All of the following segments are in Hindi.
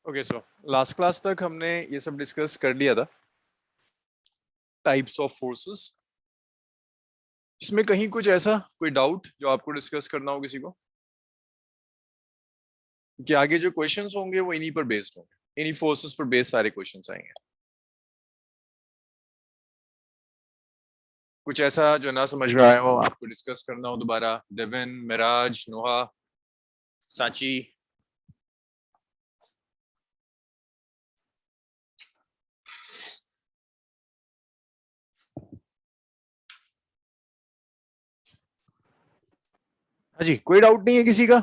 ओके, सो लास्ट क्लास तक हमने ये सब डिस्कस कर लिया था, टाइप्स ऑफ फोर्सेस। इसमें कहीं कुछ ऐसा कोई डाउट जो आपको डिस्कस करना हो किसी को, कि आगे जो क्वेश्चंस होंगे वो इन्हीं पर बेस्ड होंगे, इन्हीं फोर्सेस पर बेस्ड सारे क्वेश्चंस आएंगे। कुछ ऐसा जो ना समझ में आया हो, आपको डिस्कस करना हो दोबारा? देविन, मिराज, नोहा, साची। हाँ जी, कोई डाउट नहीं है किसी का?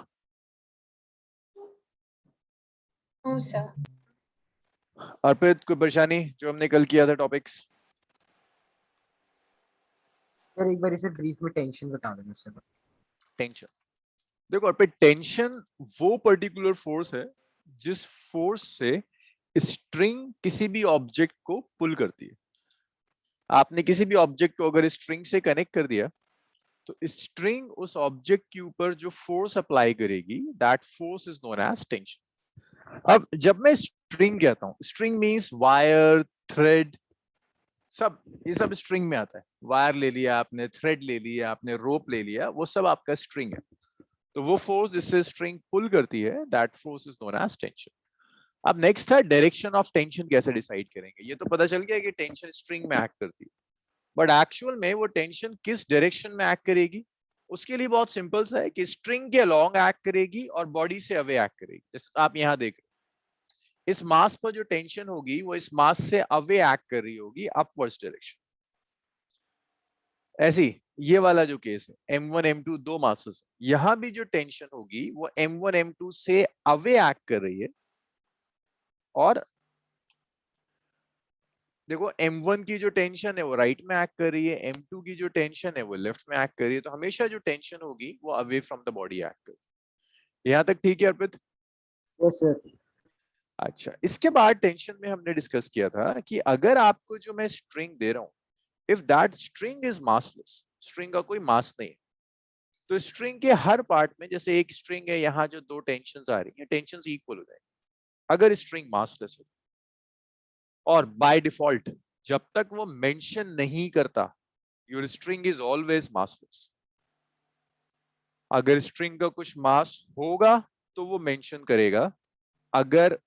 सर अर्पित, कोई परेशानी जो हमने कल किया था टॉपिक्स? सर एक बार इसे ब्रीफ में टेंशन बता देना सर। टेंशन, देखो अर्पित, टेंशन वो पर्टिकुलर फोर्स है जिस फोर्स से स्ट्रिंग किसी भी ऑब्जेक्ट को पुल करती है। आपने किसी भी ऑब्जेक्ट को अगर स्ट्रिंग से कनेक्ट कर दिया तो स्ट्रिंग उस ऑब्जेक्ट के ऊपर जो फोर्स अप्लाई करेगी, that force is known as tension. अब जब मैं स्ट्रिंग कहता हूं, स्ट्रिंग मींस वायर, थ्रेड, सब ये सब स्ट्रिंग में आता है। वायर ले लिया आपने, थ्रेड ले लिया आपने, रोप ले लिया, वो सब आपका स्ट्रिंग है। तो वो फोर्स जिससे स्ट्रिंग पुल करती है, that force is known as tension. अब नेक्स्ट है डायरेक्शन ऑफ टेंशन कैसे डिसाइड करेंगे। ये तो पता चल गया कि टेंशन स्ट्रिंग में एक्ट करती है, बट एक्चुअल में वो टेंशन किस डायरेक्शन में एक्ट करेगी, उसके लिए बहुत सिंपल सा है कि स्ट्रिंग के अलोंग एक्ट करेगी और बॉडी से अवे एक्ट करेगी। जैसे आप यहां देख रहे हैं, इस मास पर जो टेंशन होगी वो इस मास से अवे एक्ट कर रही होगी, अपवर्ड्स डायरेक्शन। ऐसी ये वाला जो केस है M1 M2 दो मासेस, यहां भी जो टेंशन होगी वो M1 M2 से अवे एक्ट कर रही है। और देखो M1 की जो टेंशन है वो राइट में एक्ट कर रही है, M2 की जो टेंशन है वो लेफ्ट में एक्ट कर रही है। तो हमेशा जो टेंशन होगी वो away from the body act करती है। यहां तक ठीक है अर्पित? Yes sir. अच्छा, इसके बाद टेंशन में हमने डिस्कस किया था कि अगर आपको जो मैं स्ट्रिंग दे रहा हूं, if that string is massless, string का कोई मास नहीं है, तो स्ट्रिंग के हर पार्ट में, जैसे एक स्ट्रिंग है, यहाँ जो दो टेंशन आ रही है, टेंशन इक्वल हो जाएंगे अगर स्ट्रिंग मासलेस है। और बाय डिफॉल्ट जब तक वो मेंशन नहीं करता, your string is always massless. अगर स्ट्रिंग का कुछ मास होगा तो वो मेंशन करेगा, अगर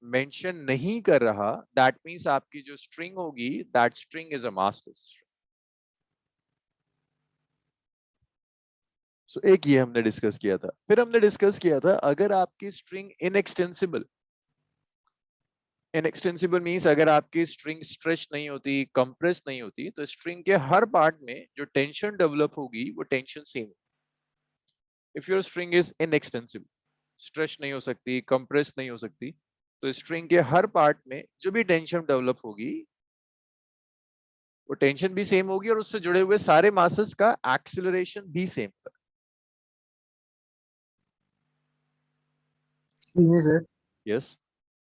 मेंशन नहीं कर रहा, दैट मींस आपकी जो स्ट्रिंग होगी, that string is a massless string. So एक ये हमने डिस्कस किया था। फिर हमने डिस्कस किया था अगर आपकी स्ट्रिंग इनएक्सटेंसिबल, इनएक्सटेंसिबल मींस अगर आपकी स्ट्रिंग स्ट्रेच नहीं होती, कंप्रेस नहीं होती, तो स्ट्रिंग के हर पार्ट में जो टेंशन डेवलप होगी वो टेंशन सेम होगी। If your string is inextensible, stretch नहीं हो सकती, कंप्रेस नहीं हो सकती, तो स्ट्रिंग के हर पार्ट में जो भी टेंशन डेवलप होगी वो टेंशन भी सेम होगी और उससे जुड़े हुए सारे मासेस का एक्सेलरेशन भी सेम होगा। सर यस,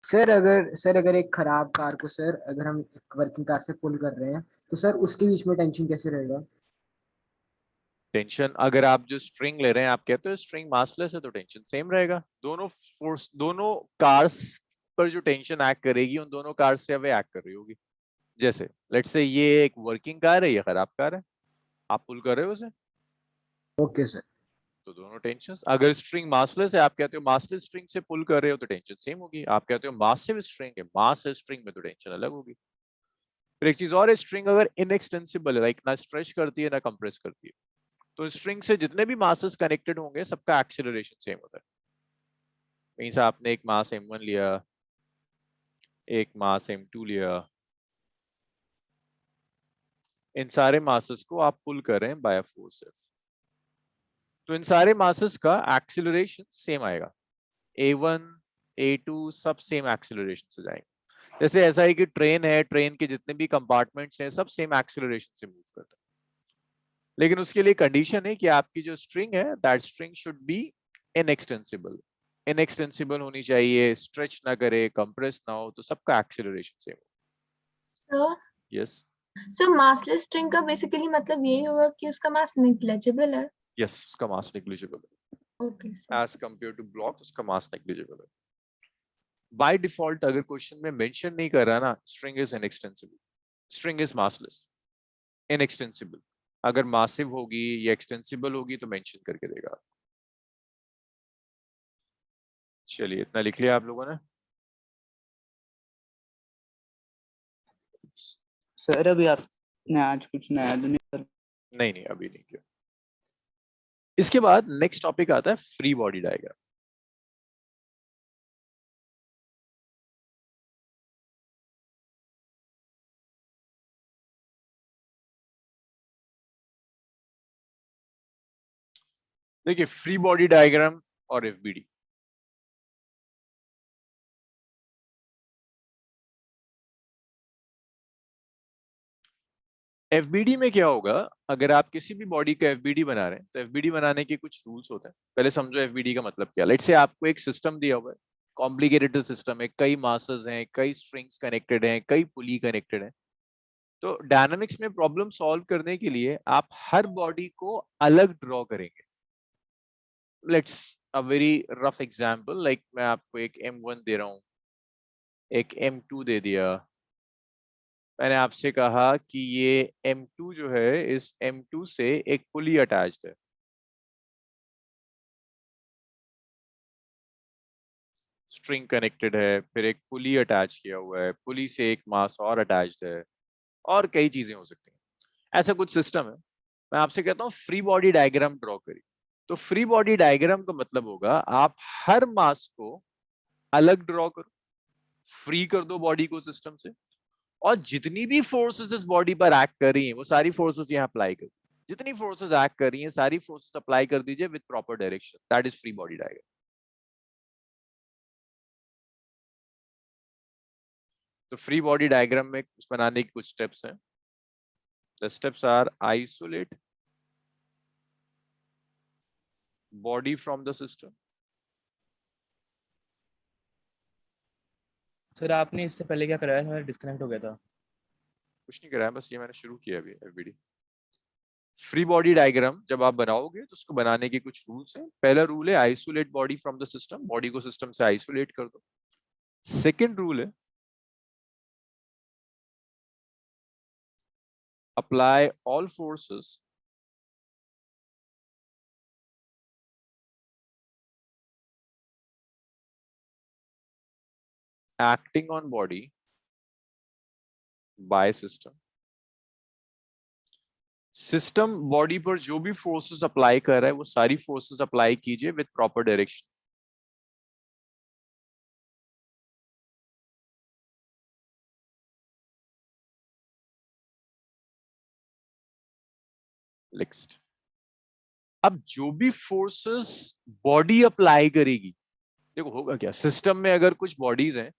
सर अगर एक खराब कार को सर अगर हम एक वर्किंग कार से पुल कर रहे हैं तो सर उसके बीच में टेंशन कैसे रहेगा? टेंशन अगर आप जो स्ट्रिंग ले रहे हैं, आप कहते हो स्ट्रिंग मासलेस है, तो टेंशन सेम रहेगा। दोनों फोर्स, दोनों कार्स पर जो टेंशन एक्ट करेगी उन दोनों कार से अवे एक्ट कर रही होगी। जैसे लेट्स से ये एक वर्किंग कार है, ये खराब कार है, आप पुल कर रहे हो उसे, ओके सर। तो दोनों टेंशन। अगर स्ट्रिंग मासलेस है, आप कहते हो मासलेस स्ट्रिंग से पुल कर रहे हो, तो टेंशन सेम होगी। आप कहते हो मासिव स्ट्रिंग है, मास है स्ट्रिंग में, तो टेंशन अलग होगी। फिर एक चीज और है, स्ट्रिंग अगर इनएक्सटेंसिबल है, लाइक ना स्ट्रेच करती है ना कंप्रेस करती है, तो स्ट्रिंग से जितने भी मासेस कनेक्टेड होंगे सबका एक्सेलरेशन सेम होता है। मींस आपने एक मास M1 लिया, एक मास M2 लिया, इन सारे मासेस को आप पुल कर रहे हैं बाय फोर्स, तो इन सारे मासेस का एक्सेलरेशन सेम आएगा। A1 A2 सब सेम एक्सेलरेशन से जाएंगे। जैसे ऐसा है कि ट्रेन है, ट्रेन के जितने भी कंपार्टमेंट्स हैं सब सेम एक्सेलरेशन से मूव करते हैं, लेकिन उसके लिए कंडीशन है कि आपकी जो स्ट्रिंग है, that string should be inextensible. Inextensible होनी चाहिए, स्ट्रेच ना करे, कंप्रेस ना हो, तो सबका एक्सेलरेशन सेम हो। Sir yes, sir massless string का बेसिकली मतलब यही होगा कि उसका मास नेग्लिजिबल है। यस, उसका मास नेग्लिजिबल है okay sir. As compare to block, उसका मास नेग्लिजिबल है। बाय डिफॉल्ट अगर क्वेश्चन में मेंशन नहीं कर रहा ना, string is inextensible, string is massless, inextensible. अगर मासिव होगी या एक्सटेंसिबल होगी तो मेंशन करके देगा। चलिए इतना लिख लिया आप लोगों ने। सर अभी आपने आज कुछ नया तो नहीं कर? नहीं अभी नहीं किया। इसके बाद नेक्स्ट टॉपिक आता है फ्री बॉडी डायग्राम। देखिए फ्री बॉडी डायग्राम और एफबीडी, एफबीडी में क्या होगा, अगर आप किसी भी बॉडी का एफबीडी बना रहे हैं तो एफबीडी बनाने के कुछ रूल्स होते हैं। पहले समझो एफबीडी का मतलब क्या। लेट्स से आपको एक सिस्टम दिया हुआ है, कॉम्प्लिकेटेड सिस्टम है, कई मासेस हैं, कई स्ट्रिंग्स कनेक्टेड हैं, कई पुली कनेक्टेड हैं। तो डायनामिक्स में प्रॉब्लम सॉल्व करने के लिए आप हर बॉडी को अलग ड्रॉ करेंगे। Let's a very rough example, like मैं आपको एक M1 दे रहा हूं, एक M2 दे दिया। मैंने आपसे कहा कि ये M2 जो है, इस M2 से एक पुली अटैच्ड है। स्ट्रिंग कनेक्टेड है, फिर एक पुली अटैच किया हुआ है, पुली से एक मास और अटैच्ड है, और कई चीजें हो सकती हैं। ऐसा कुछ सिस्टम है। मैं आपसे कहता हूँ फ्री बॉडी डायग्राम ड्रॉ करिए। तो फ्री बॉडी डायग्राम का मतलब होगा आप हर मास को अलग ड्रॉ करो, फ्री कर दो बॉडी को सिस्टम से, और जितनी भी फोर्सेस इस बॉडी पर एक्ट कर रही हैं वो सारी फोर्सेस यहाँ अप्लाई कर, जितनी फोर्सेस एक्ट कर रही हैं सारी फोर्सेस अप्लाई कर दीजिए with proper direction. That is free body diagram. तो फ्री बॉडी डायग्राम में कुछ बनाने की कुछ स्टेप्स हैं। The steps are isolate body from the system. Sir आपने इससे पहले क्या कराया था? डिस्कनेक्ट हो गया था। कुछ नहीं कराया, बस ये मैंने शुरू किया अभी एफबीडी। फ्री बॉडी डायग्राम जब आप बनाओगे तो उसको बनाने के कुछ रूल्स हैं। पहला रूल है isolate body from the system, body को सिस्टम से आइसोलेट कर दो। सेकेंड रूल है apply all forces acting on body by system। System body पर जो भी फोर्सेस अप्लाई कर रहा है वो सारी फोर्सेस अप्लाई कीजिए विद प्रॉपर डायरेक्शन। नेक्स्ट, अब जो भी फोर्सेस बॉडी अप्लाई करेगी, देखो होगा क्या, सिस्टम में अगर कुछ बॉडीज हैं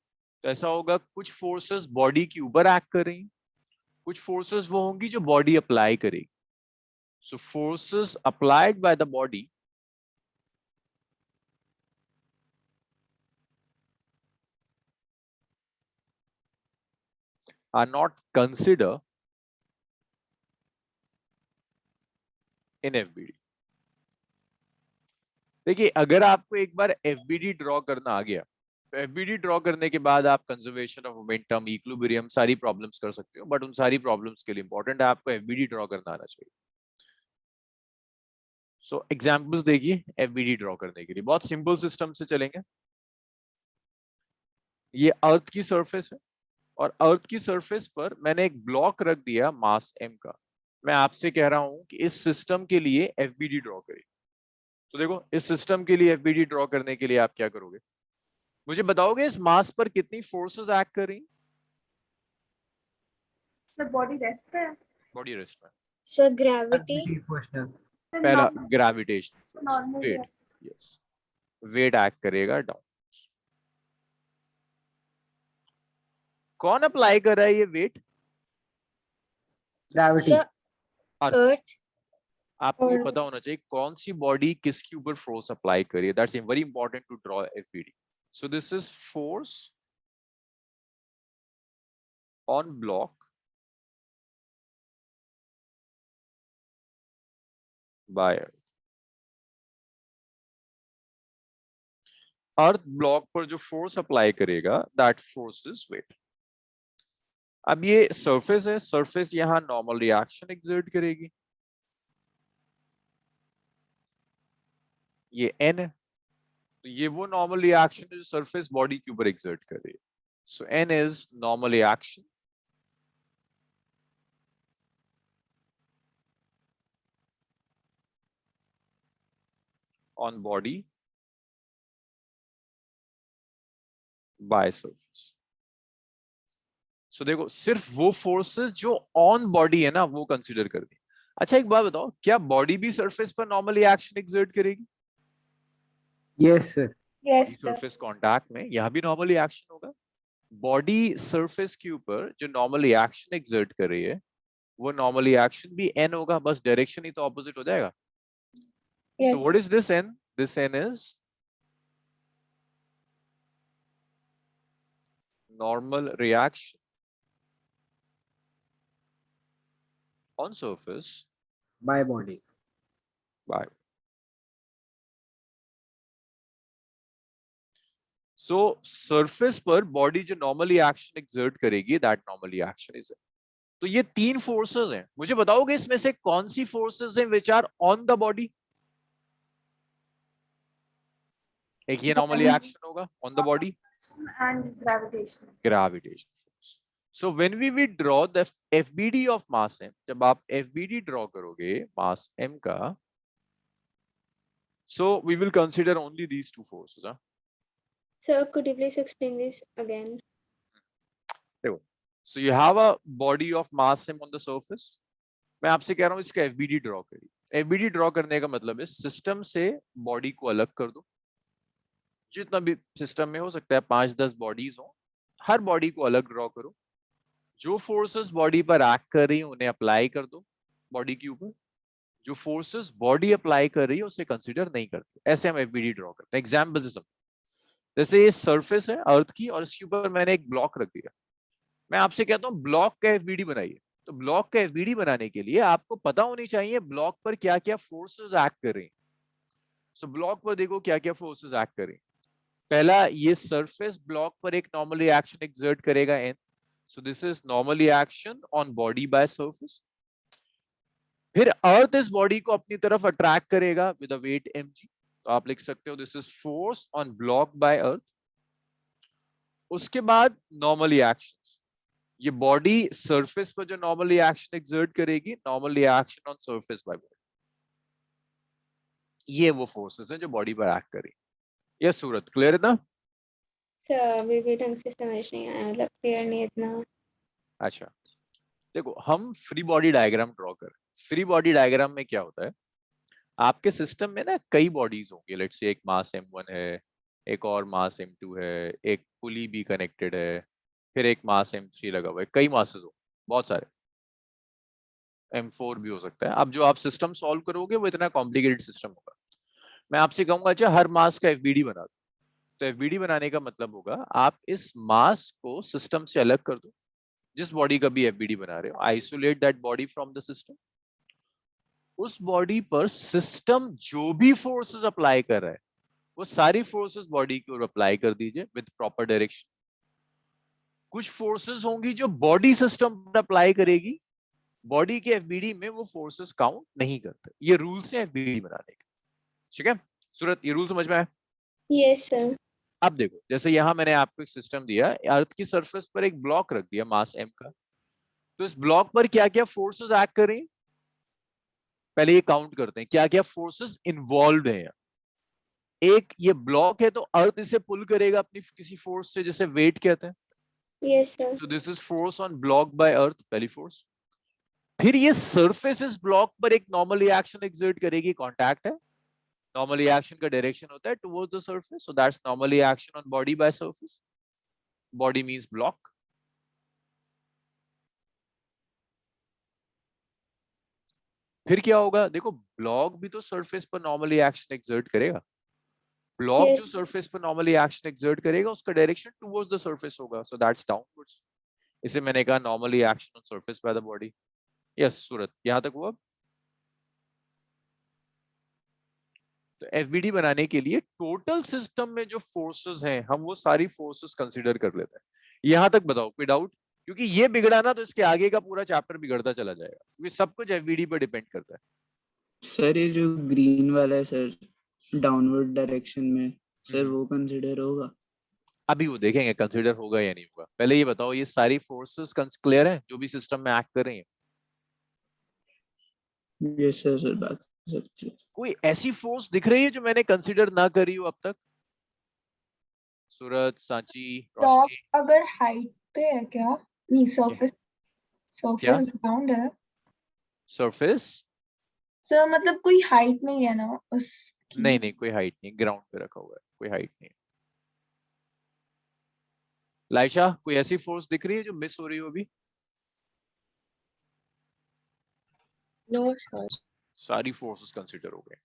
तो ऐसा होगा कुछ फोर्सेस बॉडी के ऊपर एक्ट कर रही हैं, कुछ फोर्सेस वो होंगी जो बॉडी अप्लाई करेगी। So forces applied by the body are not considered in FBD। देखिए अगर आपको एक बार FBD ड्रॉ करना आ गया तो FBD ड्रॉ करने के बाद आप कंजर्वेशन ऑफ मोमेंटम, इक्विलिब्रियम, सारी प्रॉब्लम्स कर सकते हो, बट उन सारी प्रॉब्लम्स के लिए इंपॉर्टेंट है आपको FBD ड्रॉ करना आना चाहिए। सो एग्जांपल्स देखिए FBD ड्रॉ करने के लिए। बहुत सिंपल सिस्टम से चलेंगे। ये अर्थ की सरफेस है और अर्थ की सरफेस पर मैंने एक ब्लॉक रख दिया मास m का। मैं आपसे कह रहा हूं कि इस सिस्टम के लिए FBD ड्रॉ करिए। तो देखो इस सिस्टम के लिए FBD ड्रॉ करने के लिए आप क्या करोगे, मुझे बताओगे इस मास पर कितनी फोर्सेस एक्ट कर रही? सर बॉडी रेस्ट पे है। बॉडी रेस्ट में। Sir gravity. Proportional। पहला gravitation, normal weight, yes, weight act करेगा डाउन। कौन अप्लाई कर रहा है ये वेट? ग्रेविटी। अर्थ। आपको ये और- पता होना चाहिए कौन सी बॉडी किसके ऊपर फोर्स अप्लाई कर रही है। That's very important to draw FBD। So this is force on block by. Earth block पर जो फोर्स अप्लाई करेगा दैट फोर्स इज वेट। अब ये सरफेस है, सरफेस यहां नॉर्मल रिएक्शन एक्सर्ट करेगी, ये एन है, तो ये वो नॉर्मल रिएक्शन है जो सरफेस बॉडी के ऊपर एक्सर्ट कर रही है। So N is normal reaction on body by surface. So देखो सिर्फ वो फोर्सेस जो ऑन बॉडी है ना वो कंसीडर कर दी। अच्छा एक बात बताओ, क्या बॉडी भी सरफेस पर नॉर्मल रिएक्शन एक्सर्ट करेगी? Yes sir. Yes sir. Surface contact में यहाँ भी नॉर्मल रिएक्शन होगा। बॉडी सरफेस के ऊपर जो नॉर्मल रिएक्शन एक्सर्ट कर रही है वो नॉर्मल रिएक्शन भी एन होगा, बस डायरेक्शन ही तो ऑपोजिट हो जाएगा। Yes. So what is this n? This n is normal reaction on surface by body. by. So surface पर बॉडी जो नॉर्मली एक्शन एक्सर्ट करेगी दैट नॉर्मली एक्शन इज। तो ये तीन फोर्सेस हैं, मुझे बताओगे इसमें से कौन सी फोर्सेस हैं which are on the body? एक ये नॉर्मली एक्शन होगा on the body, And gravitation. Gravitation force. So when we draw the FBD of mass m, जब आप एफबीडी ड्रॉ करोगे मास m का, so we will consider only these two forces. Huh? Sir, could you please explain this again? So you have a body of mass m on the surface. मैं आपसे कह रहा हूँ इसका एफबीडी ड्रॉ करिए। एफबीडी ड्रॉ करने का मतलब है सिस्टम से बॉडी को अलग कर दो, जितना भी सिस्टम में हो सकता है 5-10 बॉडीज हो, हर बॉडी को अलग ड्रॉ करो, जो फोर्सेस बॉडी पर एक्ट कर रही है उन्हें अप्लाई कर दो बॉडी के ऊपर, जो फोर्सेस बॉडी अप्लाई कर रही है उसे कंसीडर नहीं करते। ऐसे हम एफबीडी ड्रॉ करते हैं। एग्जाम्पल से समझो, जैसे ये सरफेस है अर्थ की और इसके ऊपर मैंने एक ब्लॉक रख दिया, मैं आपसे कहता हूँ ब्लॉक का एफबीडी बनाइए। तो ब्लॉक का एफबीडी बनाने के लिए आपको पता होनी चाहिए ब्लॉक पर क्या क्या फोर्सेस एक्ट कर रही हैं। सो ब्लॉक पर देखो क्या क्या फोर्सेस एक्ट कर रही हैं। पहला, ये सरफेस ब्लॉक पर एक नॉर्मल रिएक्शन एक्सर्ट करेगा N, so this is normal reaction on body by surface. फिर अर्थ इस बॉडी को अपनी तरफ अट्रैक्ट करेगा विद अ वेट mg, तो आप लिख सकते हो this is force on block by earth. उसके बाद नॉर्मल रिएक्शंस, ये बॉडी सरफेस पर जो नॉर्मल रिएक्शन एक्सर्ट करेगी, normal reaction on surface by body, ये वो फोर्सेस हैं जो बॉडी पर एक्ट करेंगी। ये सूरत क्लियर है ना? Sir, अभी भी ढंग से समझ नहीं आया, मतलब क्लियर नहीं इतना। अच्छा देखो, हम फ्री बॉडी डायग्राम ड्रॉ करें। फ्री बॉडी डायग्राम में क्या होता है, आपके सिस्टम में ना कई बॉडीज होंगी, लेट्स से एक मास m1 है, एक और मास m2 है, एक पुली भी कनेक्टेड है, फिर एक मास m3 लगा हुआ है, कई मासेस हो, बहुत सारे, m4 भी हो सकता है। अब जो आप सिस्टम सॉल्व करोगे वो इतना कॉम्प्लिकेटेड सिस्टम होगा। मैं आपसे कहूंगा अच्छा हर मास का एफबीडी बना दो। तो एफबीडी बनाने का मतलब होगा आप इस मास को सिस्टम से अलग कर दो, जिस बॉडी का भी एफबीडी बना रहे हो, isolate that body from the system. उस बॉडी पर सिस्टम जो भी फोर्सेस अप्लाई कर रहा है वो सारी फोर्सेस बॉडी की ओर अप्लाई कर दीजिए विद प्रॉपर डायरेक्शन। कुछ फोर्सेस होंगी जो बॉडी सिस्टम पर अप्लाई करेगी, बॉडी के एफबीडी में वो फोर्सेस काउंट नहीं करते। ये रूल्स हैं एफबीडी बनाने के, ठीक है सूरत? ये रूल समझ में आया? Yes, sir. अब देखो, जैसे यहां मैंने आपको एक सिस्टम दिया, अर्थ की सरफेस पर एक ब्लॉक रख दिया मास m का, तो इस ब्लॉक पर क्या क्या फोर्सेस एक्ट कर रही हैं, पहले ये काउंट करते हैं क्या क्या फोर्सेस इन्वॉल्व हैं। एक ये ब्लॉक है तो अर्थ इसे पुल करेगा अपनी किसी फोर्स से, जिसे वेट कहते हैं, Yes, sir. तो this is force on block by earth, पहली फोर्स। फिर ये सरफेस इस ब्लॉक पर एक नॉर्मल रिएक्शन एक्सर्ट करेगी, कांटेक्ट है, नॉर्मल रिएक्शन का डायरेक्शन होता है towards the surface, so that's normal reaction on body by surface. Body means block. फिर क्या होगा, देखो ब्लॉक भी तो सरफेस पर नॉर्मल रिएक्शन एक्सर्ट करेगा, ब्लॉक Yes. जो सरफेस पर नॉर्मली एक्शन एक्सर्ट करेगा उसका डायरेक्शन टुवर्ड्स द सरफेस होगा, सो दैट्स डाउनवर्ड्स। इसे मैंने कहा normally action on surface by the body. Yes Surat, यहां तक हुआ? तो एफबीडी बनाने के लिए टोटल सिस्टम में जो फोर्सेस हैं हम वो सारी फोर्सेस कंसीडर कर लेते हैं। यहां तक बताओ कोई डाउट? क्योंकि ये बिगड़ा ना तो इसके आगे का पूरा चैप्टर बिगड़ता चला जाएगा, क्योंकि सब कुछ एफबीडी पर डिपेंड करता है। सर ये जो ग्रीन वाला है सर, डाउनवर्ड डायरेक्शन में, सर हम्म। वो कंसिडर होगा? अभी वो देखेंगे कंसीडर होगा या नहीं होगा। पहले ये बताओ ये सारी फोर्सेस क्लियर है जो भी सिस्टम में एक्ट कर रही हैं? यस सर, सर बात सर। कोई ऐसी फोर्स दिख रही है जो मैंने कंसीडर ना करी हो अब तक? सूरज, सांची, टॉप रोशनी? अगर हाइट पे है क्या? नहीं, सरफेस क्या? सरफेस ग्राउंड है सरफेस? सर, मतलब कोई हाइट नहीं है ना उसकी? नहीं नहीं, कोई हाइट नहीं, ग्राउंड पे रखा हुआ है, कोई हाइट नहीं। लाइशा, कोई ऐसी फोर्स दिख रही है जो मिस हो रही हो अभी? No sir. सारी फोर्सेस कंसीडर हो गए।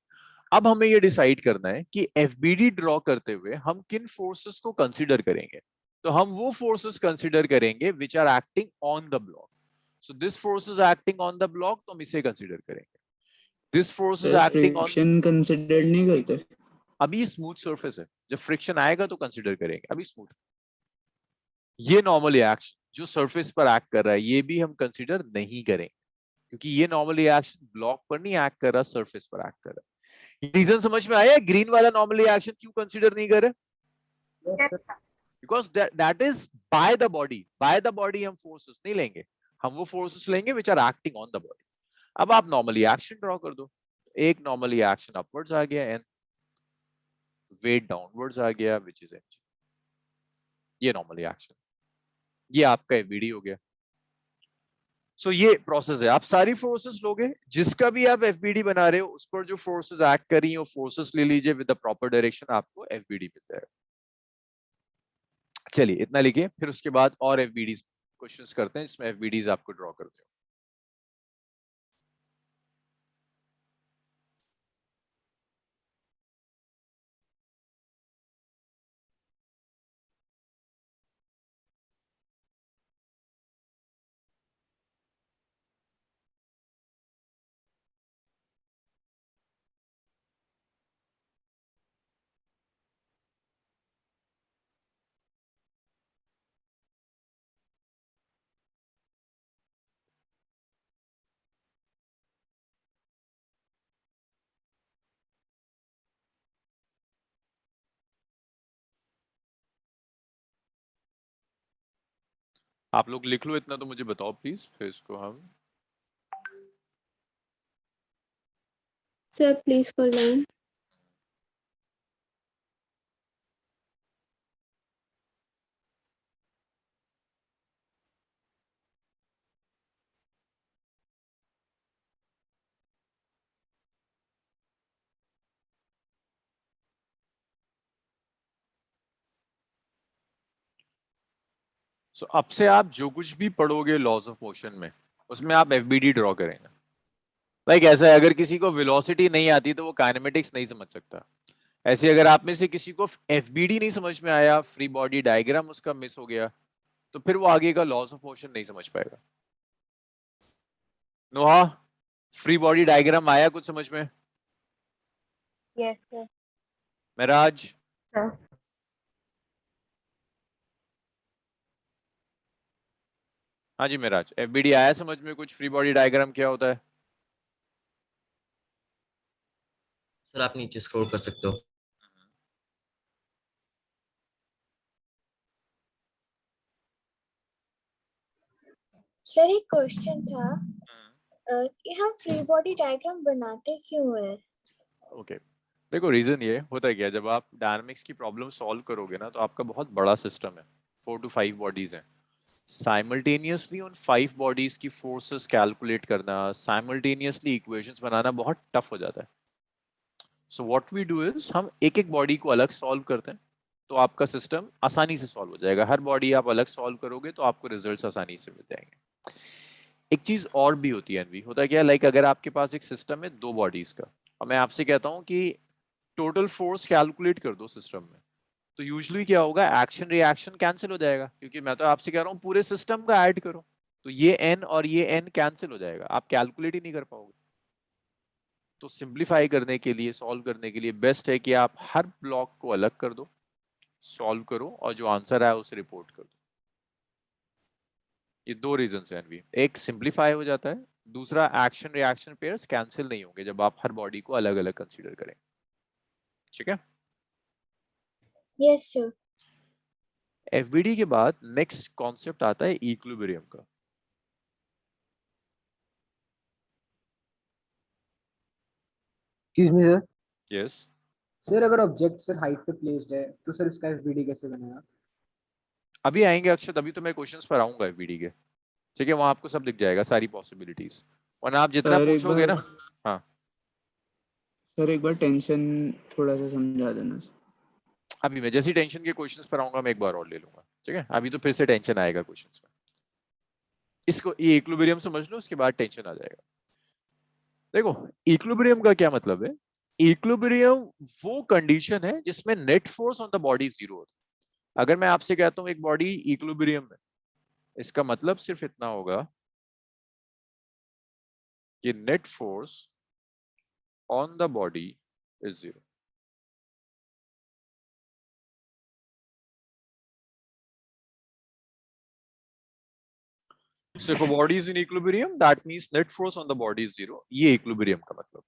अब हमें ये डिसाइड करना है कि एफबीडी ड्रॉ करते हुए हम किन फोर्सेस को कंसीडर करेंगे। तो हम वो फोर्सेस कंसीडर करेंगे which are acting on the block. So this force is acting on the block, तो हम इसे कंसीडर करेंगे। This force is sir acting on, friction consider नहीं करते? अभी स्मूथ सरफेस है, जब फ्रिक्शन आएगा तो कंसीडर करेंगे, अभी स्मूथ। ये नॉर्मल रिएक्शन जो सरफेस पर एक्ट कर रहा है ये भी हम कंसीडर नहीं करेंगे, क्योंकि ये नॉर्मल रिएक्शन ब्लॉक पर नहीं एक्ट कर रहा, सरफेस पर एक्ट कर रहा है। रीजन समझ में आया ग्रीन वाला नॉर्मल रिएक्शन क्यों कंसीडर नहीं कर रहे? Because that is by the body. By the body हम फोर्सेस नहीं लेंगे, हम वो फोर्सेस लेंगे which are acting on the body. अब आप नॉर्मली एक्शन ड्रॉ कर दो। एक नॉर्मली एक्शन अपवर्ड्स आ गया एंड वेट डाउनवर्ड्स आ गया विच इज एच। ये नॉर्मली एक्शन, ये आपका एफबीडी हो गया। सो ये प्रोसेस है, आप सारी फोर्सेस लोगे, जिसका भी आप एफबीडी बना रहे हो उस पर जो फोर्सेस एक्ट कर रही हो फोर्सेस ले लीजिए विद द प्रॉपर डायरेक्शन, आपको एफबीडी मिल जाएगा। चलिए इतना लिखिए, फिर उसके बाद और एफबीडी क्वेश्चंस करते हैं जिसमें एफबीडीज आपको ड्रॉ करते हो। आप लोग लिख लो इतना तो मुझे बताओ प्लीज, फिर इसको हम सर प्लीज होल्ड ऑन। अब से आप जो कुछ भी पढ़ोगे लॉज ऑफ मोशन में उसमें आप एफबीडी ड्रॉ करेंगे। लाइक ऐसा है, अगर किसी को वेलोसिटी नहीं आती तो वो काइनेमेटिक्स नहीं समझ सकता। ऐसे अगर आप में से किसी को एफबीडी नहीं समझ में आया, फ्री बॉडी डायग्राम उसका मिस हो गया, तो फिर वो आगे का लॉज ऑफ मोशन नहीं समझ पाएगा। नोहा, फ्री बॉडी डायग्राम आया कुछ समझ में? Yes sir. महराज? सर। हाँ जी महराज, एफबीडी आया समझ में कुछ? फ्री बॉडी डायग्राम क्या होता है? सर आप नीचे स्क्रॉल कर सकते हो। सर एक क्वेश्चन था कि हम फ्री बॉडी डायग्राम बनाते क्यों है? ओके देखो रीजन ये होता है क्या, जब आप डायनामिक्स की प्रॉब्लम सॉल्व करोगे ना तो आपका बहुत बड़ा सिस्टम है, 4 to 5 बॉडीज हैं। साइमल्टेनियसली उन 5 बॉडीज की फोर्सेस कैलकुलेट करना, साइमल्टेनियसली इक्वेशंस बनाना बहुत टफ हो जाता है। So what we do is हम एक एक बॉडी को अलग सॉल्व करते हैं, तो आपका सिस्टम आसानी से सॉल्व हो जाएगा। हर बॉडी आप अलग सॉल्व करोगे तो आपको रिजल्ट्स आसानी से मिल जाएंगे। एक चीज और भी होती है अनवी, होता है क्या, लाइक अगर आपके पास एक सिस्टम है 2 बॉडीज का और मैं आपसे कहता हूँ कि टोटल फोर्स कैलकुलेट कर दो सिस्टम में, तो यूजुअली क्या होगा, एक्शन रिएक्शन कैंसिल हो जाएगा, क्योंकि मैं तो आपसे कह रहा हूँ पूरे सिस्टम का ऐड करो, तो ये n और ये n कैंसिल हो जाएगा, आप कैलकुलेट ही नहीं कर पाओगे। तो सिंप्लीफाई करने के लिए, सॉल्व करने के लिए बेस्ट है कि आप हर ब्लॉक को अलग कर दो, सॉल्व करो और जो आंसर आया उसे रिपोर्ट कर दो। ये दो रीजंस हैं एनवी, एक सिंप्लीफाई हो जाता है, दूसरा एक्शन रिएक्शन पेयर्स कैंसिल नहीं होंगे जब आप हर बॉडी को अलग अलग कंसीडर करें। ठीक है। Yes sir. एफबीडी के बाद नेक्स्ट कॉन्सेप्ट आता है इक्विलिब्रियम का। Excuse me sir. Yes sir अगर ऑब्जेक्ट सर हाइट पे प्लेस्ड है तो सर इसका एफबीडी कैसे बनेगा? अभी आएंगे अक्षत, अभी तो मैं क्वेश्चंस पर आऊंगा एफबीडी के। ठीक है, वहां आपको सब दिख जाएगा, सारी पॉसिबिलिटीज, वरना आप जितना सर एक पूछोगे बार ना। हाँ सर एक बार टेंशन थोड़ा सा समझा देना सर। अभी मैं जैसी टेंशन के क्वेश्चंस पर आऊंगा मैं एक बार और ले लूंगा। ठीक है, अभी तो फिर से टेंशन आएगा क्वेश्चंस में। इसको ये इक्विलिब्रियम समझ लो, उसके बाद टेंशन आ जाएगा। देखो इक्विलिब्रियम का क्या मतलब है। इक्विलिब्रियम वो कंडीशन है जिसमें net force on the body zero होता है। अगर मैं आपसे कहता हूं एक बॉडी इक्विलिब्रियम में, इसका मतलब सिर्फ इतना होगा कि net force on the body is zero. So if a body is in equilibrium, that means net force on the body is zero. ये equilibrium का मतलब।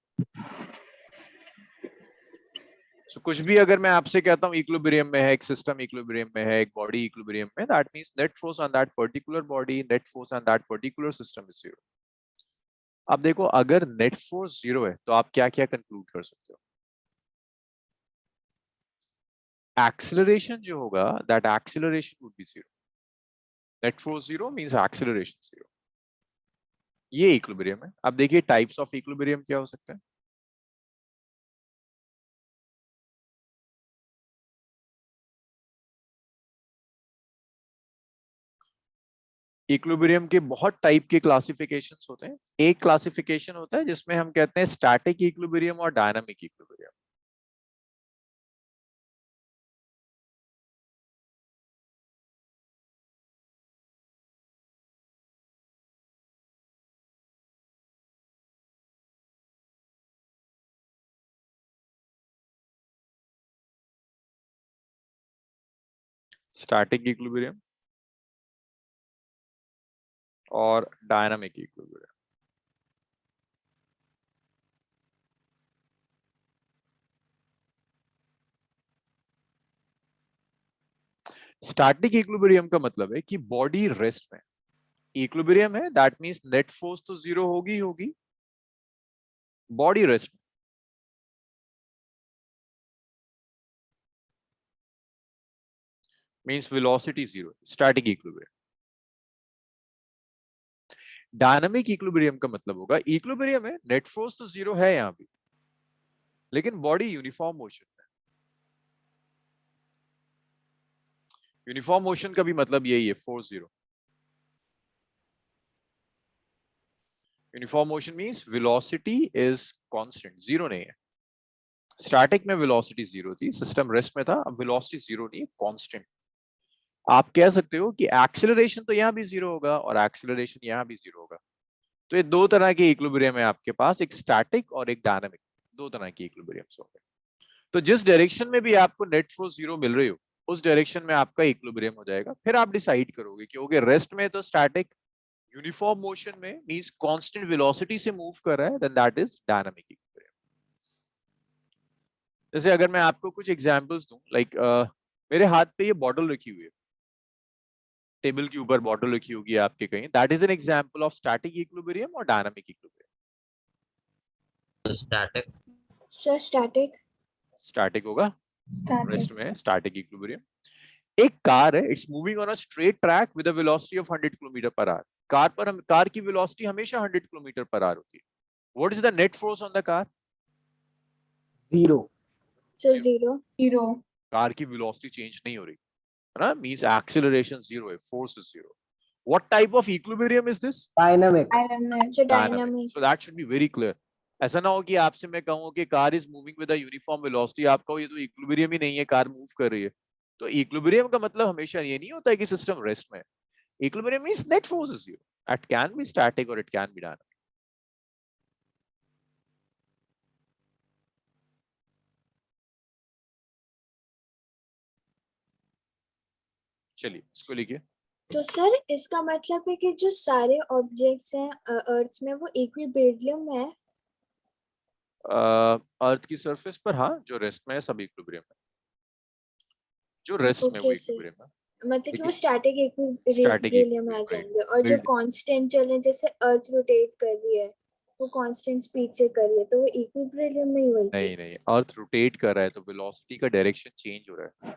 So कुछ भी अगर मैं आपसे कहता हूँ equilibrium में है, एक system equilibrium में है, एक body equilibrium में, that means net force on that particular body, net force on that particular system is zero. अब देखो अगर net force zero है तो आप क्या क्या conclude कर सकते हो? Acceleration जो होगा, that acceleration would be zero. Net force zero means acceleration zero. ये इक्विलिब्रियम है। अब देखिए टाइप्स ऑफ इक्विलिब्रियम क्या हो सकता है। इक्विलिब्रियम के बहुत टाइप के क्लासिफिकेशंस होते हैं। एक क्लासिफिकेशन होता है जिसमें हम कहते हैं स्टैटिक इक्विलिब्रियम और डायनामिक इक्विलिब्रियम। स्टैटिक इक्विलिब्रियम और डायनामिक इक्विलिब्रियम। स्टैटिक इक्विलिब्रियम का मतलब है कि बॉडी रेस्ट में। इक्विलिब्रियम है दैट मींस नेट फोर्स तो जीरो होगी होगी, बॉडी रेस्ट में। Means velocity zero, static equilibrium. Dynamic equilibrium का मतलब होगा इक्विलिब्रियम है, नेट फोर्स तो जीरो है यहां भी, लेकिन बॉडी यूनिफॉर्म मोशन में। यूनिफॉर्म मोशन का भी मतलब यही है, force zero. Uniform motion means velocity is constant, zero नहीं है। स्टैटिक में वेलोसिटी जीरो थी, सिस्टम रेस्ट में था, अब वेलोसिटी जीरो नहीं है, कांस्टेंट। आप कह सकते हो कि एक्सेलरेशन तो यहां भी जीरो होगा और एक्सेलरेशन यहां भी जीरो होगा। तो ये दो तरह के इक्विलिब्रियम है आपके पास, एक स्टैटिक और एक डायनामिक, दो तरह के इक्विलिब्रियम्स होंगे। तो जिस डायरेक्शन में भी आपको नेट फोर्स जीरो मिल रही हो उस डायरेक्शन में आपका इक्विलिब्रियम हो जाएगा। फिर आप डिसाइड करोगे कि ओके रेस्ट में तो स्टैटिक, यूनिफॉर्म मोशन में मींस कांस्टेंट वेलोसिटी से मूव कर रहा है, then that is dynamic equilibrium. जैसे अगर मैं आपको कुछ एग्जांपल्स दूं, लाइक मेरे हाथ पे ये बॉटल रखी हुई है, टेबल के ऊपर बॉटल रखी होगी आपके कहीं, that is an example of static equilibrium और dynamic equilibrium. Static. Sir static. Static होगा, स्टैटिक। रेस्ट में स्टैटिक इक्विलिब्रियम। एक कार है, it's moving on a straight track with a velocity of 100 kilometre per hour. Car की वेलोसिटी हमेशा 100 किलोमीटर पर आवर होती है। What is the net force on the car? Zero. Sir zero. Zero. Car की वेलोसिटी चेंज नहीं हो रही है ना, मींस एक्सेलरेशन जीरो है, force is zero. What type of equilibrium is this? Dynamic. Sir dynamic. So that should be very clear. ऐसा ना हो कि आपसे मैं कहूं कि car is moving with a uniform velocity, आप कहो ये तो इक्विलिब्रियम ही नहीं है, कार मूव कर रही है। तो इक्विलिब्रियम का मतलब हमेशा ये नहीं होता है कि सिस्टम रेस्ट में है। Equilibrium means net force is zero. It can be static or it can be dynamic. चलिए इसको लिखिए। तो सर इसका मतलब है कि जो सारे ऑब्जेक्ट्स हैं अर्थ में वो इक्विलिब्रियम में है। अर्थ की सरफेस पर हाँ, जो रेस्ट में है सब इक्विलिब्रियम है, जो रेस्ट में वो ओके सर, इक्विलिब्रियम है। मतलब कि ठीक वो है, स्टैटिक स्टैटिक इक्विलिब्रियम में आ इक्विलिब्रियम, जाएंगे, और जो राइट। कांस्टेंट चल रहे हैं जैसे अर्थ रोटेट कर रही है वो कांस्टेंट स्पीड से कर रही है तो वो इक्विलिब्रियम में ही होगी। नहीं नहीं, अर्थ रोटेट कर रहा है तो वेलोसिटी का डायरेक्शन चेंज हो रहा है,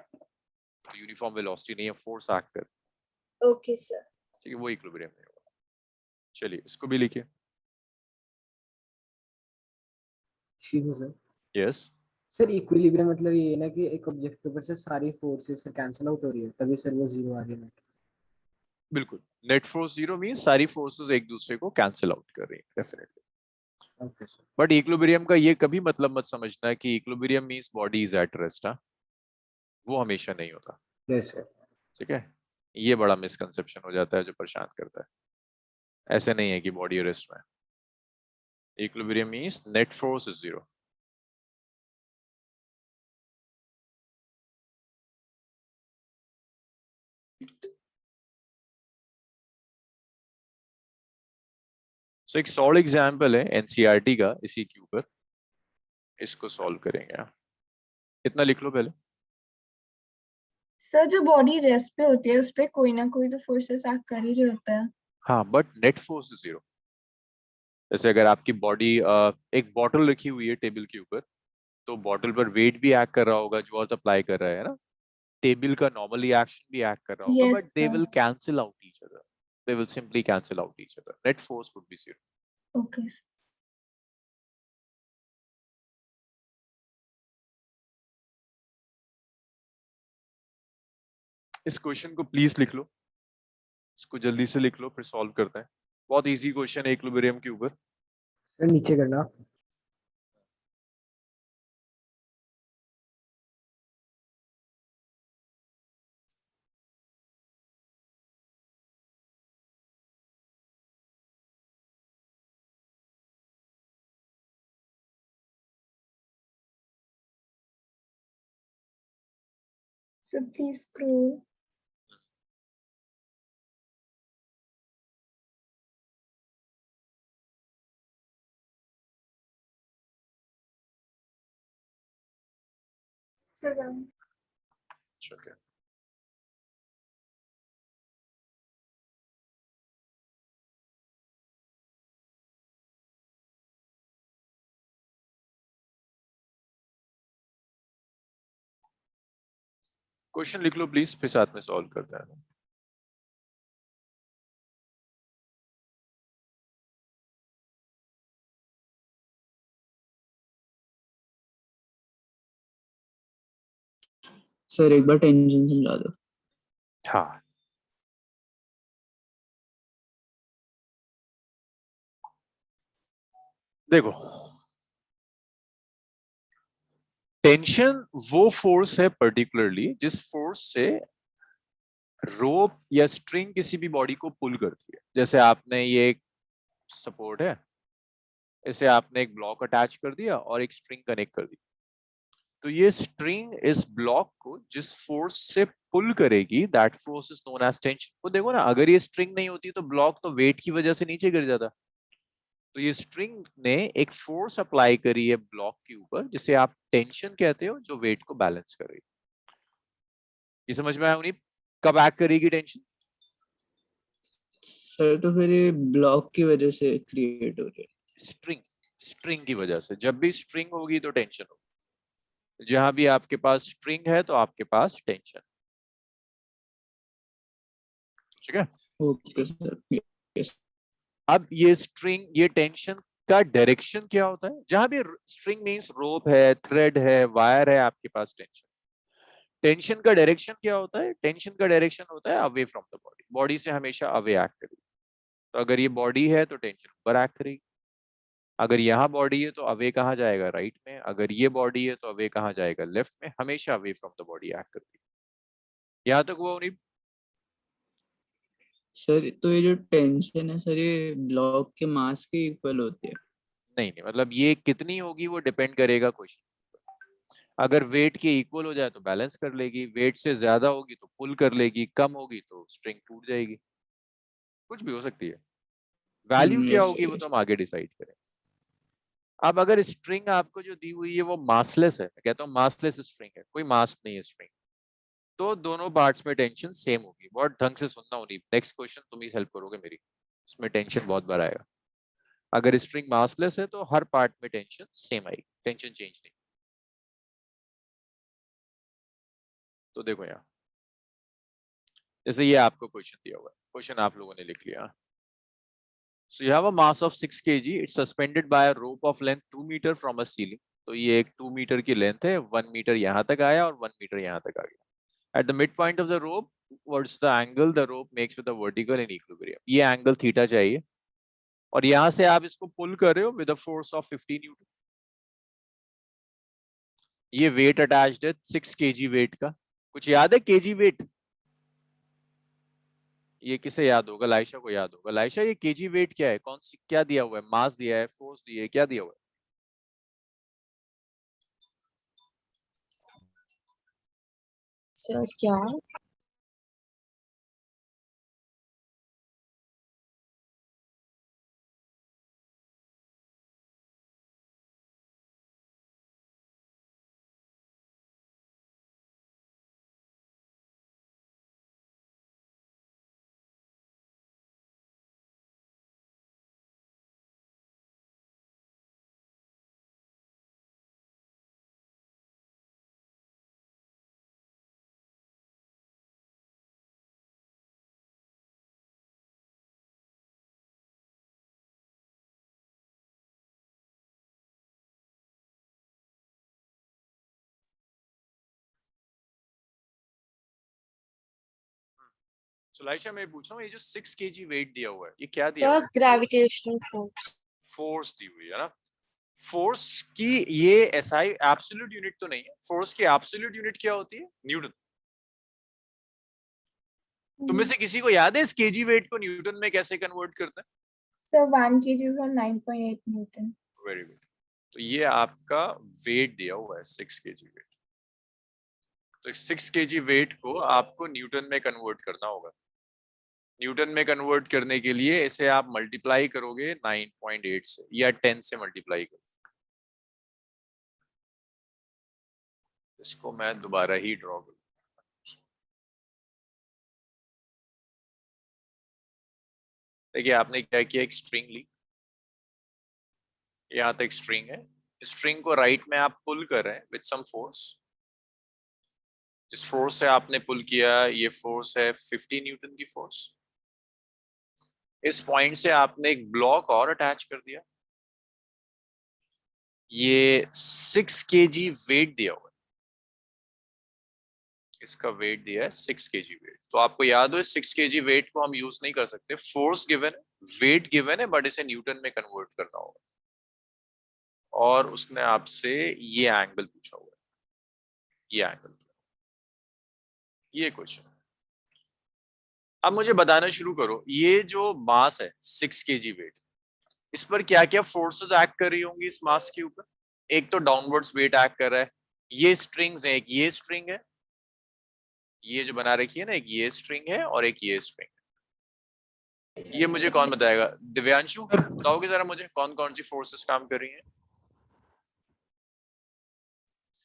तो यूनिफॉर्म वेलोसिटी नहीं है, फोर्स एक्ट कर, ओके सर। ठीक है, वो इक्विलिब्रियम में होगा। चलिए इसको भी लिखिए। ठीक है सर। यस, सर इक्विलिब्रियम मतलब ये है ना कि एक ऑब्जेक्ट के ऊपर से सारी फोर्सेस कैंसिल आउट हो रही है, तभी सर वो जीरो आ रही है। बिल्कुल, नेट फोर्स जीरो मींस सारी फोर्सेस एक दूसरे को कैंसिल आउट कर रही है, definitely. Okay sir. But equilibrium का ये कभी मतलब मत समझना है कि equilibrium means body is at rest, हाँ, वो हमेशा नहीं होता, यस सर। ठीक है। ये बड़ा मिसकंसेप्शन हो जाता है जो परेशान करता है। ऐसे नहीं है कि बॉडी रेस्ट में, equilibrium means net force is zero. So एक सॉल्व एग्जांपल है एनसीईआरटी का इसी के ऊपर, इसको सॉल्व करेंगे आप। इतना लिख लो पहले। सर जो बॉडी रेस्ट पे होती है उस पे कोई ना कोई तो फोर्सेस एक्ट कर ही रहे होता है। हाँ, but net force is zero. जैसे अगर आपकी बॉडी एक बॉटल रखी हुई है टेबल के ऊपर, तो बॉटल पर वेट भी एक्ट कर रहा होगा जो अर्थ अप्लाई कर रहा है ना, टेबल का नॉर्मली एक्शन भी एक्ट कर रहा होगा, yes but they sir. Will cancel out each other, they will simply cancel out each other, net force would be zero. Okay. इस क्वेश्चन को प्लीज लिख लो, इसको जल्दी से लिख लो फिर सॉल्व करते हैं। बहुत इजी क्वेश्चन है इक्विलिब्रियम के ऊपर। सर नीचे करना। Sir please scroll. सर ठीक है, क्वेश्चन लिख लो प्लीज, फिर साथ में सॉल्व करते हैं। सर एक बार टेंशन समझा दो। हाँ, देखो, टेंशन वो फोर्स है पर्टिकुलरली जिस फोर्स से रोप या स्ट्रिंग किसी भी बॉडी को पुल करती है। जैसे आपने ये एक सपोर्ट है, इसे आपने एक ब्लॉक अटैच कर दिया और एक स्ट्रिंग कनेक्ट कर दी, तो ये स्ट्रिंग इस ब्लॉक को जिस फोर्स से पुल करेगी that force is known as tension. वो देखो ना, अगर ये स्ट्रिंग नहीं होती तो ब्लॉक तो वेट की वजह से नीचे गिर जाता। तो ये स्ट्रिंग ने एक फोर्स अप्लाई करी है ब्लॉक के ऊपर जिसे आप टेंशन कहते हो, जो वेट को बैलेंस कर रही है। ये समझ में आया उन्हीं, कब एक्ट करेगी टेंशन? सर तो फिर ये ब्लॉक की वजह से क्रिएट हो रही है। स्ट्रिंग की वजह से। जब भी स्ट्रिंग होगी तो टेंशन होगी, जहां भी आपके पास स्ट्रिंग है तो आपके पास टेंशन, ठीक है। Okay sir, yes. अब ये स्ट्रिंग, ये टेंशन का डायरेक्शन क्या होता है? जहां भी स्ट्रिंग मींस रोप है, थ्रेड है, वायर है, आपके पास टेंशन। टेंशन का डायरेक्शन क्या होता है? टेंशन का डायरेक्शन होता है away from the body, body से हमेशा अवे एक्ट करेगी। तो अगर ये बॉडी है तो टेंशन ऊपर एक्ट करेगी, अगर यहाँ बॉडी है तो अवे कहाँ जाएगा? राइट में। अगर ये बॉडी है तो अवे कहाँ जाएगा? लेफ्ट में। हमेशा away from the body act करती है। यहाँ तक हुआ उन्हीं? सर तो ये जो टेंशन है सर ये ब्लॉक के मास के इक्वल होती है। नहीं नहीं, मतलब ये कितनी होगी वो डिपेंड करेगा क्वेश्चन। अगर वेट के इक्वल हो जाए तो बैलेंस कर लेगी, वेट से ज्यादा होगी तो पुल कर लेगी, कम होगी तो स्ट्रिंग टूट जाएगी। कुछ भी हो सकती है। वैल्यू क्या yes होगी वो sir. तो हम आगे डिसाइड करें। अब अगर स्ट्रिंग आपको जो दी हुई है वो मासलेस है, मैं कहता हूँ मासलेस स्ट्रिंग है, कोई मास नहीं है स्ट्रिंग, तो दोनों पार्ट्स में टेंशन सेम होगी। बहुत ढंग से सुनना होगी, नेक्स्ट क्वेश्चन तुम ही हेल्प करोगे मेरी, उसमें टेंशन बहुत बार आएगा। अगर स्ट्रिंग मासलेस है तो हर पार्ट में टेंशन सेम आएगी, टेंशन चेंज नहीं। तो देखो यहाँ जैसे ये आपको क्वेश्चन दिया हुआ है, क्वेश्चन आप लोगों ने लिख लिया। So you have a mass of 6 kg. It's suspended by a rope of length 2 meter from a ceiling. तो ये एक 2 मीटर की लेंथ है, 1 मीटर यहाँ तक आया और 1 मीटर यहाँ तक आ गया। At the midpoint of the rope, what's the angle the rope makes with the vertical in equilibrium? ये एंगल थीटा चाहिए और यहाँ से आप इसको पुल कर रहे हो with a force of 50 Newton. ये वेट अटैच्ड है 6 kg वेट का। कुछ याद है केजी वेट? ये किसे याद होगा? लाइशा को याद होगा। लाइशा ये केजी वेट क्या है? कौन सी क्या दिया हुआ है? मास दिया है, फोर्स दिया है, क्या दिया हुआ है? सर क्या? लाइशा मैं पूछ रहा हूँ, ये जो 6 केजी वेट दिया हुआ है ये क्या दिया हुआ सर है? Gravitational force. फोर्स दी हुई है ना। फोर्स की ये एसआई एब्सोल्यूट यूनिट तो नहीं है, फोर्स की एब्सोल्यूट यूनिट क्या होती है? न्यूटन। तुम में से किसी को याद है इस केजी वेट को न्यूटन में कैसे कन्वर्ट करते हैं? Sir 1 kg is 9.8 Newton. Very good. तो ये आपका वेट दिया हुआ है 6 केजी वेट। तो 6 केजी वेट को आपको न्यूटन में कन्वर्ट करना होगा। न्यूटन में कन्वर्ट करने के लिए इसे आप मल्टीप्लाई करोगे 9.8 से या 10 से मल्टीप्लाई करोगे। इसको मैं दोबारा ही ड्रॉ करूँ। देखिए आपने क्या किया, एक स्ट्रिंग ली, यहाँ तक स्ट्रिंग है, स्ट्रिंग को राइट में आप पुल कर रहे हैं विद सम फोर्स। इस फोर्स से आपने पुल किया, ये फोर्स है 50 न्यूटन की फोर्स। इस पॉइंट से आपने एक ब्लॉक और अटैच कर दिया, ये 6 केजी वेट दिया हुआ है, इसका वेट दिया है 6 केजी वेट। तो आपको याद हो 6 केजी वेट को हम यूज नहीं कर सकते, फोर्स गिवन है, वेट गिवन है, बट इसे न्यूटन में कन्वर्ट करना होगा। और उसने आपसे ये एंगल पूछा हुआ है, ये एंगल, ये क्वेश्चन। अब मुझे बताना शुरू करो, ये जो मास है 6 केजी वेट, इस पर क्या क्या फोर्सेस एक्ट कर रही होंगी इस मास के ऊपर? एक तो डाउनवर्ड्स वेट एक्ट कर रहा है, ये स्ट्रिंग्स है, एक ये स्ट्रिंग है, ये जो बना रखी है ना, एक ये स्ट्रिंग है और एक ये स्ट्रिंग है। ये मुझे कौन बताएगा? दिव्यांशु बताओगे जरा मुझे कौन कौन सी फोर्सेस काम कर रही हैं?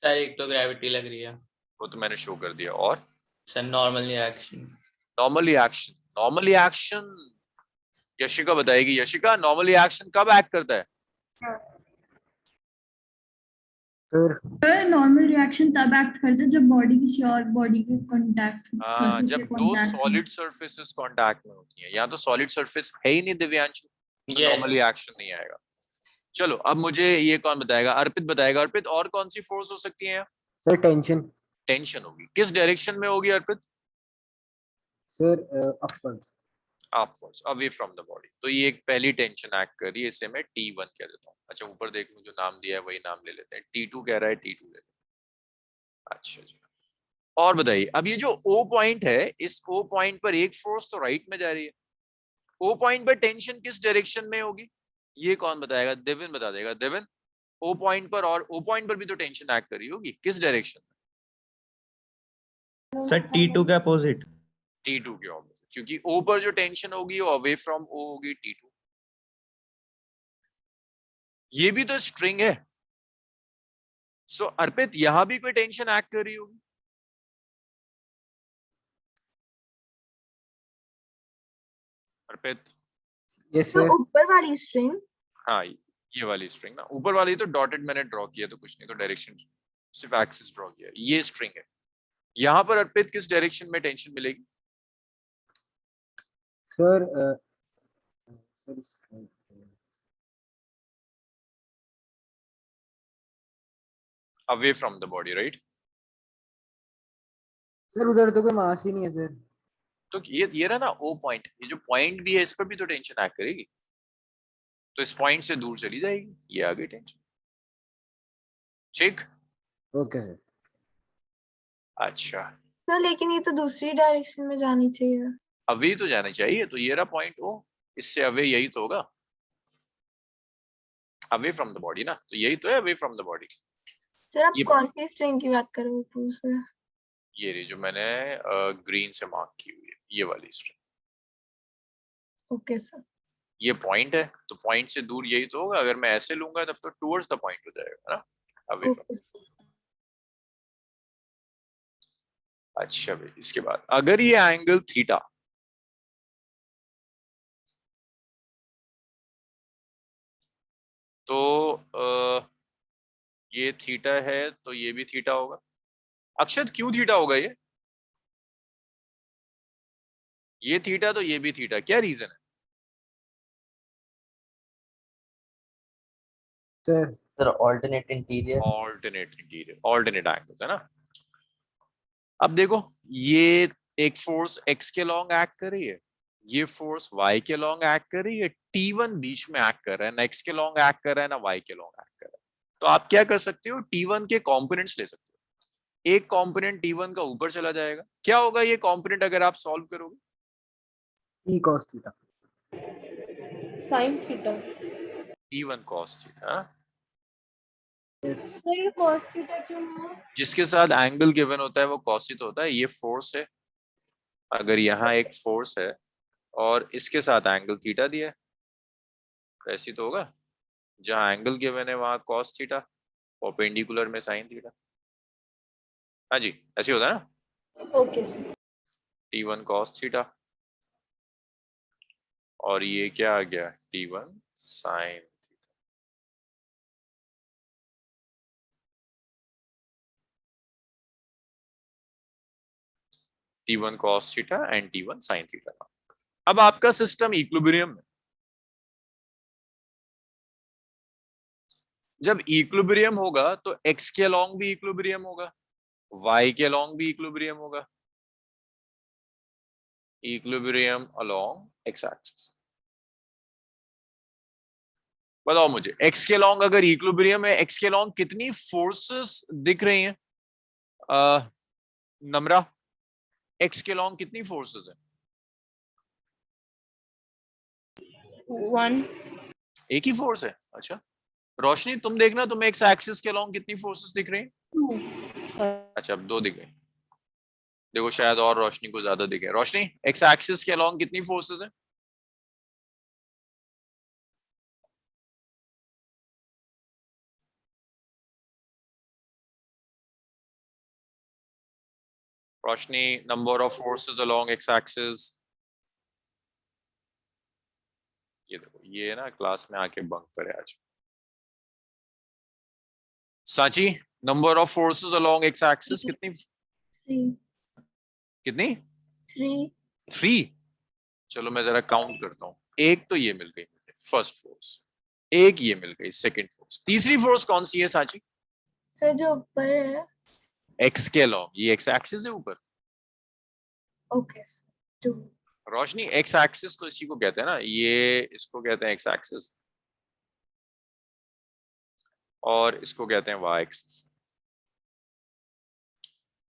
सर एक तो ग्रेविटी लग रही है, वो तो मैंने शो कर दिया। और sir normal reaction. Normally action, normally action Yashika बताएगी। यशिका नॉर्मली एक्शन कब एक्ट करता है? सर नॉर्मल रिएक्शन तब एक्ट करता है जब बॉडी किसी और बॉडी के कांटेक्ट हाँ, जब दो सॉलिड सरफेसेस कांटेक्ट में होती हैं। यहाँ तो सॉलिड सरफेस है ही नहीं दिव्यांशु, तो नॉर्मली एक्शन नहीं आएगा। चलो अब मुझे ये कौन बताएगा? अर्पित बताएगा। अर्पित और कौन सी फोर्स हो सकती है? Sir tension. टेंशन होगी, किस डायरेक्शन में होगी Arpit? Sir upwards. Upwards, away from the body. तो ये एक पहली टेंशन एक्ट कर रही है, इसे मैं T1 कह देता हूँ। अच्छा ऊपर देख लो जो नाम दिया है वही नाम ले लेते हैं, T2 कह रहा है, T2 ले लेते हैं। अच्छा जी, और बताइए, अब ये जो O पॉइंट है, इस O पॉइंट पर एक फोर्स तो राइट में जा रही है, O पॉइंट पर टेंशन किस डायरेक्शन में होगी? ये कौन बताएगा? देविन बता देगा। देविन ओ पॉइंट पर, और ओ पॉइंट पर भी तो टेंशन एक्ट कर रही होगी, किस डायरेक्शन में? सर T2 के अपोजिट। T2 के ऑपोजिट, क्योंकि ओ पर जो टेंशन होगी वो अवे फ्रॉम ओ होगी T2। ये भी तो स्ट्रिंग है। सो अर्पित यहां भी कोई टेंशन एक्ट कर रही होगी। अर्पित, यस तो सर। ऊपर वाली स्ट्रिंग, हाँ ये वाली स्ट्रिंग ना, ऊपर वाली तो डॉटेड मैंने ड्रॉ किया, तो कुछ नहीं, तो डायरेक्शन सिर्फ एक्सिस ड्रॉ किया, ये स्ट्रिंग है। यहां पर अर्पित किस डायरेक्शन में टेंशन मिलेगी? Sir sir away from the body, right? Sir उधर तो कोई मास ही नहीं है सर। तो ये रहा ना ओ पॉइंट, ये जो पॉइंट भी है इस पर भी तो टेंशन एक्ट करेगी, तो इस पॉइंट से दूर चली जाएगी, ये आ गई टेंशन। ठीक, ओके सर। अच्छा तो लेकिन ये तो दूसरी डायरेक्शन में जानी चाहिए। अवे तो जाना चाहिए, तो ये रहा पॉइंट ओ, इससे अवे यही तो होगा, अवे फ्रॉम द बॉडी ना, तो यही तो है away from the body. Sir आप ये- कौन सी स्ट्रिंग की बात कर रहे हो पूछ रहे हैं? ये रही जो मैंने ग्रीन से मार्क की हुई है, ये वाली स्ट्रिंग। Okay sir. ये पॉइंट है, तो पॉइंट से दूर यही तो होगा, अगर मैं ऐसे लूंगा तब तो टुवर्ड्स द पॉइंट हो जाएगा ना, अवे फ्रॉम। Okay sir. अच्छा भाई, इसके बाद अगर ये एंगल थीटा तो ये थीटा है, तो ये भी थीटा होगा। अक्षत क्यों थीटा होगा ये थीटा तो ये भी थीटा, क्या रीजन है? Sir sir alternate interior. Alternate interior, alternate angles है ना। अब देखो, ये एक फोर्स x के लॉन्ग एक्ट कर रही है, ये फोर्स y के लॉन्ग एक्ट कर रही है, T1 बीच में एक्ट कर रहा है, ना x के लॉन्ग एक्ट कर रहा है ना y के लॉन्ग एक्ट कर रहा है। तो आप क्या कर सकते हो, T1 के कंपोनेंट्स ले सकते हो। एक कंपोनेंट T1 का ऊपर चला जाएगा, क्या होगा ये कंपोनेंट अगर आप सॉल्व करोगे? E cos theta. Sine theta. T1 cos theta. Sir ये cos थीटा क्यों हुआ? जिसके साथ एंगल गिवन होता है वो कॉसिट होता है। ये फोर्स है, अगर यहाँ एक फोर्स है और इसके साथ एंगल थीटा दिया है, तो ऐसी तो होगा, जहाँ एंगल गिवन है वहां कॉस थीटा, परपेंडिकुलर में साइन थीटा। हाँ जी, ऐसे होता है ना। Okay sir. T1 cos theta, और ये क्या आ गया, T1 sin theta. T1 cos theta and T1 sin theta. अब आपका सिस्टम इक्विलिब्रियम में, जब इक्विलिब्रियम होगा तो x के अलोंग भी इक्विलिब्रियम होगा, y के अलोंग भी इक्विलिब्रियम होगा, इक्विलिब्रियम अलोंग x एक्सिस। बताओ मुझे, x के अलोंग अगर इक्विलिब्रियम है, x के अलोंग कितनी फोर्सेस दिख रही हैं? नम्रा, x के अलोंग कितनी फोर्सेस है? 1। एक ही फोर्स है। अच्छा रोशनी, तुम देखना तुम्हें एक्स एक्सिस के अलोंग कितनी फोर्सेस दिख रही हैं? अच्छा अब 2 दिख गई। देखो शायद और रोशनी को ज्यादा दिखे। रोशनी, एक्स एक्सिस के अलोंग कितनी फोर्सेस है? Roshni, number of forces along x axis. ये देखो, ये ना क्लास में आके बंक करे आज। साची, number of forces along x axis कितनी? 3। कितनी? 3। 3। चलो मैं जरा काउंट करता हूँ। एक तो ये मिल गई मुझे फर्स्ट फोर्स, एक ये मिल गई सेकंड फोर्स, तीसरी फोर्स कौन सी है साची? सर जो ऊपर है। एक्स के अलोंग, ये एक्स एक्सिस है ऊपर। Okay sir. 2। रोशनी, एक्स एक्सिस तो इसी को कहते हैं ना, ये इसको कहते हैं एक्स एक्सिस, और इसको कहते हैं वाई एक्सिस।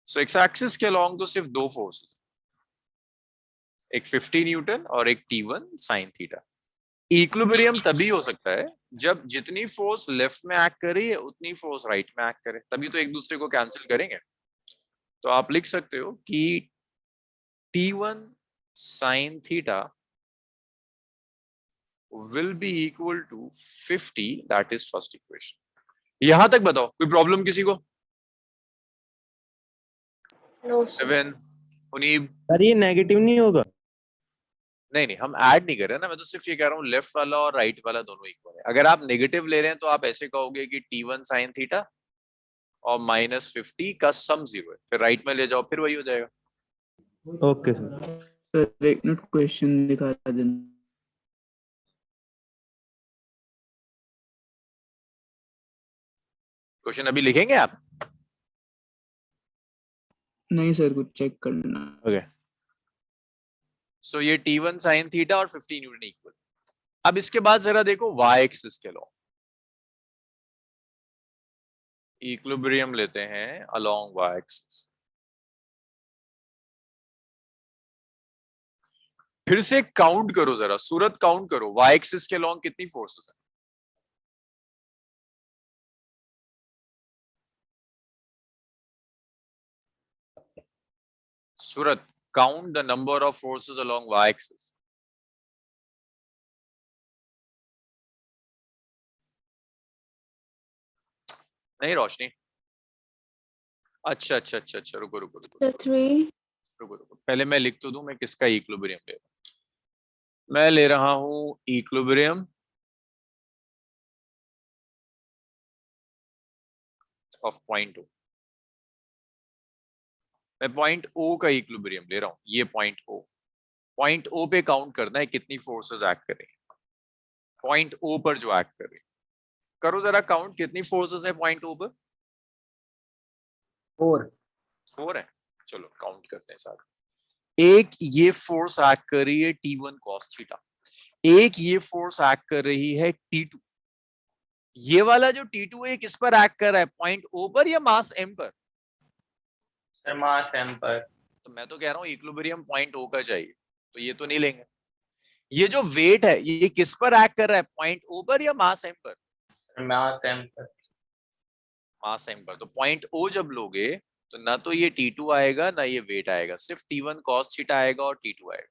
सो एक्स एक्सिस के अलोंग तो सिर्फ 2 फोर्सेस, एक 50 न्यूटन और एक T1 sin थीटा। इक्विलिब्रियम तभी हो सकता है जब जितनी फोर्स लेफ्ट में एक्ट कर रही है उतनी फोर्स राइट में एक्ट करे, तभी तो एक दूसरे को कैंसिल करेंगे। तो आप लिख सकते हो कि T1 sin theta will be equal to 50, that is first equation। यहां तक बताओ, कोई प्रॉब्लम किसी को? No sir. एवन, मुनीब? सर ये नेगेटिव नहीं होगा? नहीं, हम ऐड नहीं कर रहे ना, मैं तो सिर्फ ये कह रहा हूँ लेफ्ट वाला और राइट वाला दोनों इक्वल है। अगर आप नेगेटिव ले रहे हैं तो आप ऐसे कहोगे कि T1 sin थीटा और -50 का सम 0 है, फिर राइट में ले जाओ, फिर वही हो जाएगा। Okay sir. सर एक मिनट क्वेश्चन दिखा देना। क्वेश्चन अभी लिखेंगे आप? नहीं सर, कुछ चेक करना। ओके, सो ये T1 sin थीटा और 50 न्यूटन इक्वल। अब इसके बाद जरा देखो y एक्सिस के लॉ। इक्विलिब्रियम लेते हैं अलोंग y एक्सिस। फिर से काउंट करो जरा, सूरत काउंट करो, y एक्सिस के लॉन्ग कितनी फोर्सेस है? Surat, count the number of forces along y axis. नहीं रोशनी, अच्छा अच्छा अच्छा अच्छा, रुको रुको रुको सर 3। रुको रुको, पहले मैं लिख तो दूं मैं किसका इक्विलिब्रियम ले रहा हूं। मैं ले रहा हूं इक्विलिब्रियम ऑफ पॉइंट O। मैं पॉइंट O का इक्विलिब्रियम ले रहा हूं, ये पॉइंट O। पॉइंट O पे काउंट करना है कितनी फोर्सेस एक्ट कर रही हैं, पॉइंट O पर जो एक्ट कर रही है। करो जरा काउंट, कितनी फोर्सेस है पॉइंट O पर? 4 है। चलो काउंट करते हैं सारे। एक ये फोर्स एक्ट कर रही है T1 cos थीटा, एक ये फोर्स एक्ट कर रही है T2। ये वाला जो T2 है किस पर एक्ट कर रहा है, पॉइंट O पर या मास M पर? सर मास m पर। तो मैं तो कह रहा हूँ इक्विलिब्रियम पॉइंट O का चाहिए, तो ये तो नहीं लेंगे। ये जो वेट है ये किस पर एक्ट कर रहा है, पॉइंट O पर या मास M पर? मास m पर। मास M पर। तो पॉइंट O जब लोगे तो ना तो ये T2 आएगा ना ये वेट आएगा, सिर्फ T1 cos थीटा आएगा और T2 आएगा।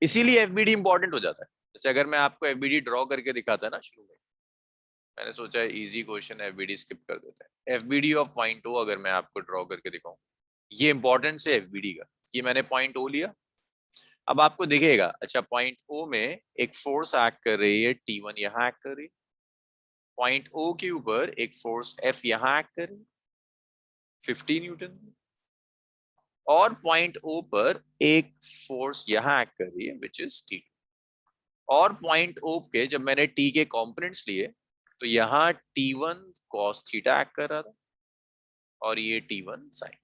इसीलिए FBD इंपॉर्टेंट हो जाता है। जैसे अगर मैं आपको FBD ड्रॉ करके दिखाता ना शुरू में, मैंने सोचा इजी क्वेश्चन है, FBD स्किप कर देते हैं। FBD ऑफ पॉइंट O अगर मैं आपको ड्रॉ करके दिखाऊं, ये इंपॉर्टेंस है FBD का। ये मैंने पॉइंट O लिया, अब आपको दिखेगा अच्छा पॉइंट O में एक फोर्स एक्ट कर रही है T1 यहाँ एक्ट कर रही है, पॉइंट O के ऊपर एक फोर्स F यहाँ एक्ट कर रही है 50 न्यूटन, और पॉइंट O पर एक फोर्स यहाँ एक्ट कर रही है विच इज T2। और पॉइंट O के जब मैंने T के कंपोनेंट्स लिए तो यहाँ T1 cos थीटा एक्ट कर रहा था और ये T1 sin।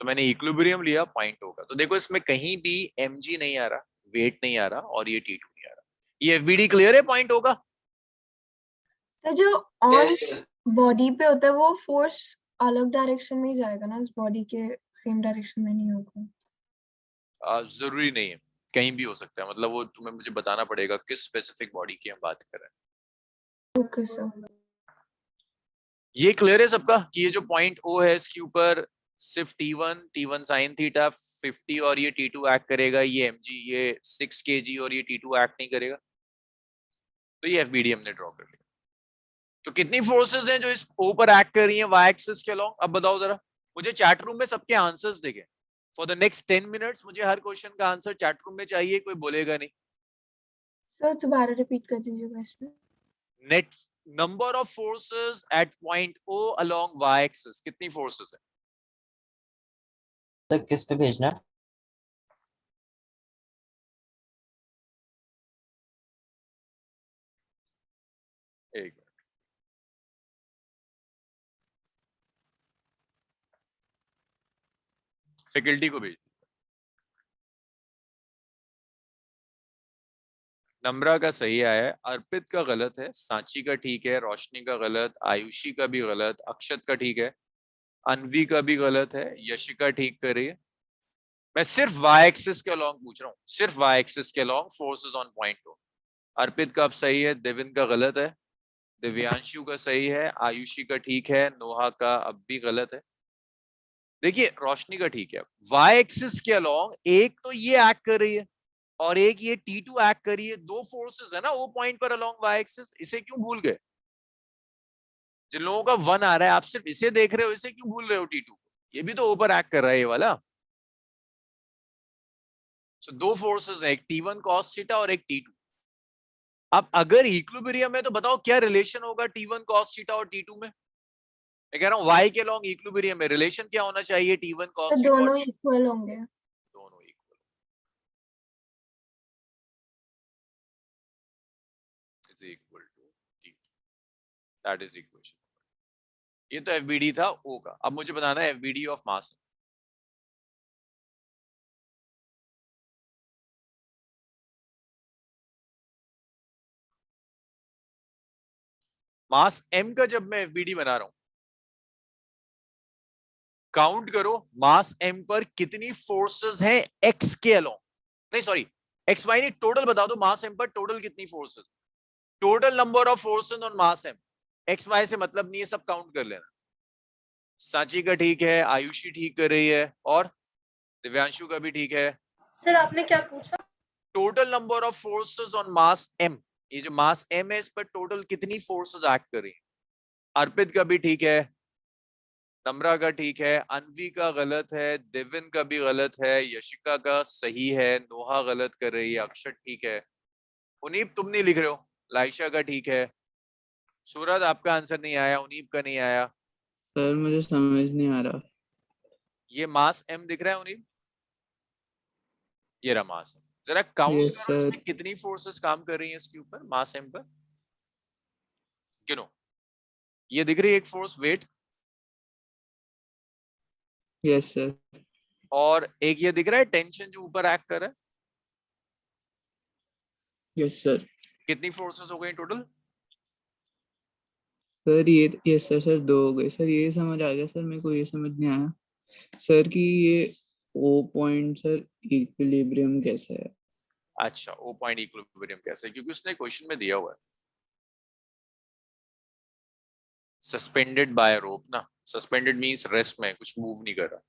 तो मैंने इक्विलिब्रियम लिया पॉइंट O का, तो देखो इसमें कहीं भी mg नहीं आ रहा, वेट नहीं आ रहा और ये T2 नहीं आ रहा। ये FBD क्लियर है पॉइंट O का? सर जो ऑन Yes, बॉडी पे होता है वो फोर्स अलग डायरेक्शन में ही जाएगा ना, उस बॉडी के सेम डायरेक्शन में नहीं होगा। जरूरी नहीं है, कहीं भी हो सकता है, मतलब वो तुम्हें मुझे बताना पड़ेगा किस स्पेसिफिक बॉडी की हम बात कर रहे हैं। Okay sir. ये क्लियर है सबका कि ये जो पॉइंट O है इसके ऊपर सिर्फ T1 sin थीटा 50 और ये T2 एक्ट करेगा, ये mg ये 6 kg और ये T2 एक्ट नहीं करेगा। तो ये FBD हमने ड्रॉ कर लिया। तो कितनी फोर्सेस हैं जो इस O पर एक्ट कर रही हैं y एक्सिस के अलोंग? अब बताओ जरा, मुझे चैट रूम में सबके आंसर्स देखें। फॉर द नेक्स्ट 10 मिनट्स मुझे हर क्वेश्चन का आंसर चैट रूम में चाहिए, कोई बोलेगा नहीं। सर दोबारा रिपीट कर दीजिए question. Net number of forces eight point O along y axis, कितनी फोर्सेस है? सर किस पे भेजना है? एक मिनट, फैकल्टी को भेज। नम्रा का सही आया है, अर्पित का गलत है, सांची का ठीक है, रोशनी का गलत, आयुषी का भी गलत, अक्षत का ठीक है, अनवी का भी गलत है, यशिका ठीक कर रही है। मैं सिर्फ वाई एक्सिस के अलोंग पूछ रहा हूँ, सिर्फ वाई एक्सिस के along forces on point two. Arpit का अब सही है, देविन का गलत है, दिव्यांशु का सही है, आयुषी का ठीक है, नोहा का अब भी गलत है। देखिए रोशनी का ठीक है। वाई एक्सिस के अलोंग एक तो ये एक्ट कर रही है और एक ये T2 एक्ट कर रही है, दो फोर्सेस है ना वो पॉइंट पर अलोंग वाई एक्सिस। इसे क्यों भूल गए? जिन लोगों का 1 आ रहा है आप सिर्फ इसे देख रहे हो, इसे क्यों भूल रहे हो T2? ये भी तो ऊपर एक्ट कर रहा है ये वाला। So, दो फोर्सेस है, एक T1 cos थीटा और एक T2। अब अगर इक्विलिब्रियम है तो बताओ क्या रिलेशन होगा T1 cos थीटा और T2 में? मैं कह रहा हूँ वाई के लॉन्ग इक्विलिब्रियम में रिलेशन क्या होना चाहिए T1 cos तो थीटा और दोनों इक्वल होंगे। दोनों equal is equal to T2। That is equation. ये तो FBD था O का। अब मुझे बताना है FBD of mass. Mass M का जब मैं FBD बना रहा हूं, काउंट करो मास M पर कितनी फोर्सेस हैं X के अलोंग। नहीं सॉरी, XY नहीं, टोटल बता दो मास M पर टोटल कितनी forces. Total number of forces on mass M। XY से मतलब नहीं है, सब काउंट कर लेना। सांची का ठीक है, आयुषी ठीक कर रही है और दिव्यांशु का भी ठीक है। सर आपने क्या पूछा? Total number of forces on mass M। ये जो मास M है इस पर टोटल कितनी फोर्सेस एक्ट कर रही हैं। अर्पित का भी ठीक है, नम्रा का ठीक है, अनवी का गलत है, दिविन का भी गलत है, यशिका का सही है, नोहा गलत कर रही है, अक्षत ठीक है, उनीब तुम नहीं लिख रहे हो, लाइशा का ठीक है, सूरज आपका आंसर नहीं आया, उनीब का नहीं आया। सर मुझे समझ नहीं आ रहा। ये मास M दिख रहा है उनीब? ये रहा मास M। जरा काउंट यस करो सर। इसमें कितनी फोर्सेस काम कर रही हैं इसके ऊपर मास M पर। गिनो। ये दिख रही है एक फोर्स वेट, यस सर। और एक ये दिख रहा है टेंशन जो ऊपर एक्ट कर रहा है। Yes sir. कितनी फोर्सेस हो गई टोटल? सर ये यस सर, सर दो हो गए सर, ये समझ आ गया सर, मेरे को ये समझ नहीं आया सर कि ये ओ पॉइंट सर इक्विलिब्रियम कैसे है। अच्छा, ओ पॉइंट इक्विलिब्रियम कैसे? क्योंकि उसने क्वेश्चन में दिया हुआ है सस्पेंडेड बाय रोप ना। सस्पेंडेड मींस रेस्ट में, कुछ मूव नहीं कर रहा,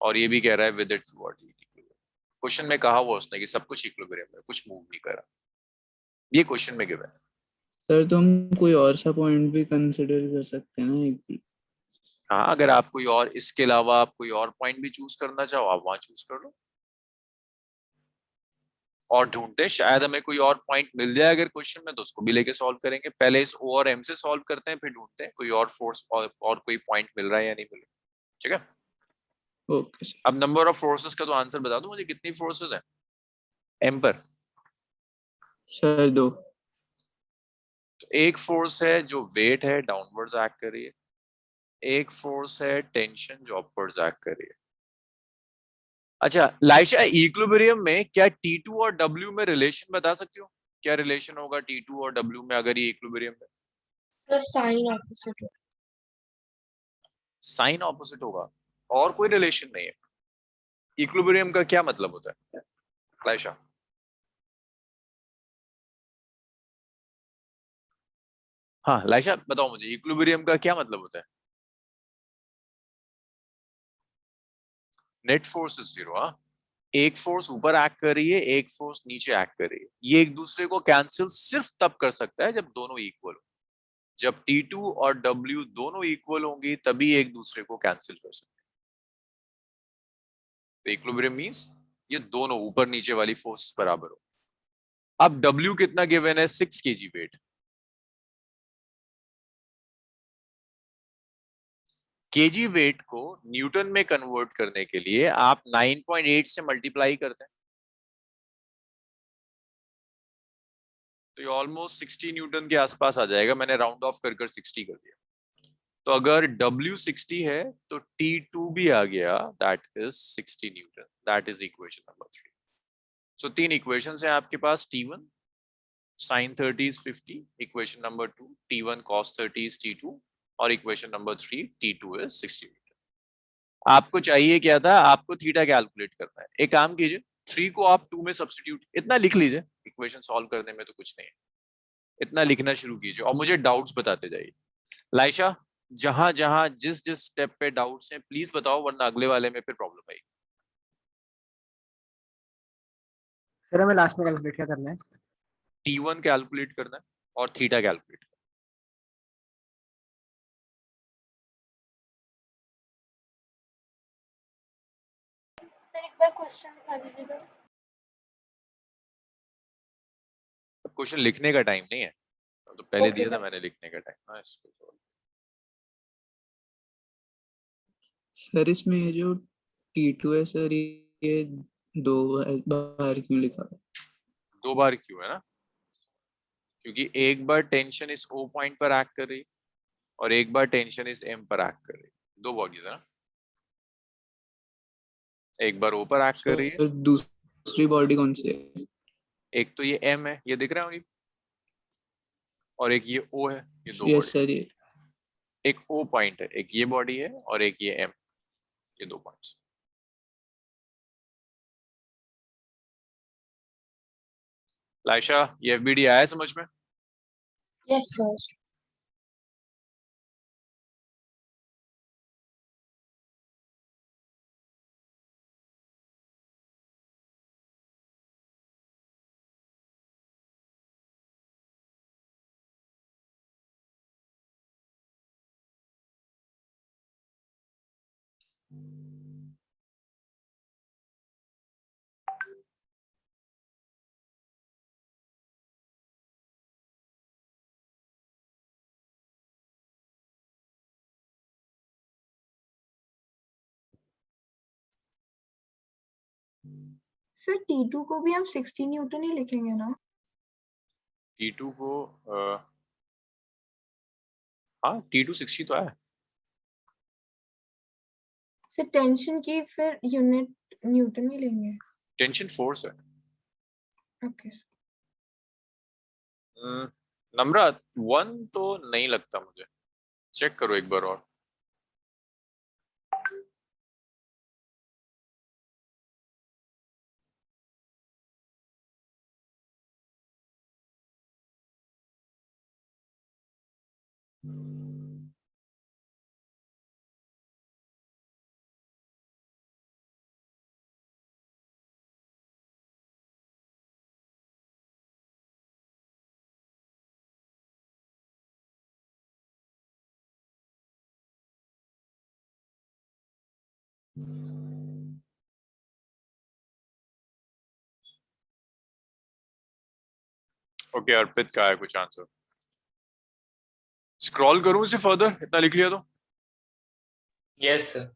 और ये भी कह रहा है विद इट्स बॉडी। क्वेश्चन में कहा हुआ उसने कि सब कुछ इक्विलिब्रियम में, कुछ मूव नहीं कर रहा। ये क्वेश्चन में गिवन है। सर तो हम कोई और सा पॉइंट भी कंसिडर कर सकते हैं ना। हाँ, अगर आप कोई और इसके अलावा आप कोई और पॉइंट भी चूज करना चाहो आप वहां चूज कर लो, और ढूंढते हैं शायद हमें कोई और पॉइंट मिल जाए अगर क्वेश्चन में, तो उसको भी लेके सॉल्व करेंगे। पहले इस O और M से सॉल्व करते हैं, फिर ढूंढते हैं कोई और फोर्स और कोई पॉइंट मिल रहा है या नहीं मिल रहा। ठीक है, ओके सर। अब नंबर ऑफ फोर्सेस का तो आंसर बता दो मुझे, कितनी फोर्सेस हैं M पर? सर दो। तो एक फोर्स है जो वेट है, डाउनवर्ड्स एक्ट कर रही है, एक फोर्स है टेंशन जो अपवर्ड्स एक्ट कर रही है। अच्छा लाइशा, इक्विलिब्रियम में क्या T2 और W में रिलेशन बता सकती हो? क्या रिलेशन होगा T2 और W में अगर ये इक्विलिब्रियम में? Sign opposite. साइन ऑपोजिट होगा, और कोई रिलेशन नहीं है। इक्विलिब्रियम का क्या मतलब होता है लाइशा? हाँ लाइशा बताओ मुझे, इक्विलिब्रियम का क्या मतलब होता है? Net force is zero. हाँ, एक फोर्स ऊपर एक्ट कर रही है, एक फोर्स नीचे एक्ट कर रही है, ये एक दूसरे को कैंसिल सिर्फ तब कर सकता है जब दोनों इक्वल हो। जब T2 और W दोनों इक्वल होंगी तभी एक दूसरे को कैंसिल कर सकते हैं। तो इक्विलिब्रियम मींस ये दोनों ऊपर नीचे वाली फोर्स बराबर हो। अब W कितना गिवन है? 6 kg वेट। केजी वेट को न्यूटन में कन्वर्ट करने के लिए आप 9.8 से मल्टीप्लाई करते हैं, तो ये ऑलमोस्ट 60 न्यूटन के आसपास आ जाएगा। मैंने राउंड ऑफ कर 60 कर दिया। तो अगर W 60 है तो T2 भी आ गया, that is 60 Newton. That is equation number 3। सो तीन इक्वेशंस हैं आपके पास। T1 sin 30 is 50, equation number 2 T1 cos 30 is T2, और equation number 3 T2 is 60 Newton. आपको चाहिए क्या था, आपको थीटा कैलकुलेट करना है। एक काम कीजिए, 3 को आप 2 में सब्स्टिट्यूट इतना लिख लीजिए, इक्वेशन सॉल्व करने में तो कुछ नहीं है, इतना लिखना शुरू कीजिए और मुझे डाउट्स बताते जाइए। लाइशा, जहां जहां जिस जिस स्टेप पे डाउट्स हैं प्लीज बताओ, वरना अगले वाले में फिर प्रॉब्लम आएगी। सर हमें लास्ट में कैलकुलेट क्या करना है? T1 कैलकुलेट करना है और थीटा कैलकुलेट। सर एक बार क्वेश्चन दिखा दीजिएगा। क्वेश्चन लिखने का टाइम नहीं है, तो पहले Okay, दिया था sir. मैंने लिखने का टाइम। हाँ, इसको सर इसमें ये जो T2 है सर, ये 2 बार क्यों लिखा है? 2 बार क्यों है ना, क्योंकि एक बार टेंशन इस O पॉइंट पर एक्ट कर रही है और एक बार टेंशन इस M पर एक्ट कर रही है। 2 बॉडीज है ना, एक बार O पर एक्ट कर रही है, सर दूसरी बॉडी कौन सी है? एक तो ये M है, ये दिख रहा है मुझे, और एक ये O है। ये 2 यस बॉडी, सर, ये एक O पॉइंट है, एक ये बॉडी है और एक ये M, ये 2 पॉइंट्स। लाइशा, ये FBD आया समझ में? Yes, sir. फिर T2 को भी हम 60 न्यूटन ही लिखेंगे ना? T2 को हाँ, T2 60 तो है। सिर्फ टेंशन की फिर यूनिट न्यूटन ही लेंगे। टेंशन फोर्स है। ओके। नम्रा 1 तो नहीं लगता मुझे, चेक करो एक बार और। ओके, अर्पित का है कुछ आंसर। स्क्रॉल करूं इसे फर्दर, इतना लिख लिया तो? Yes, sir.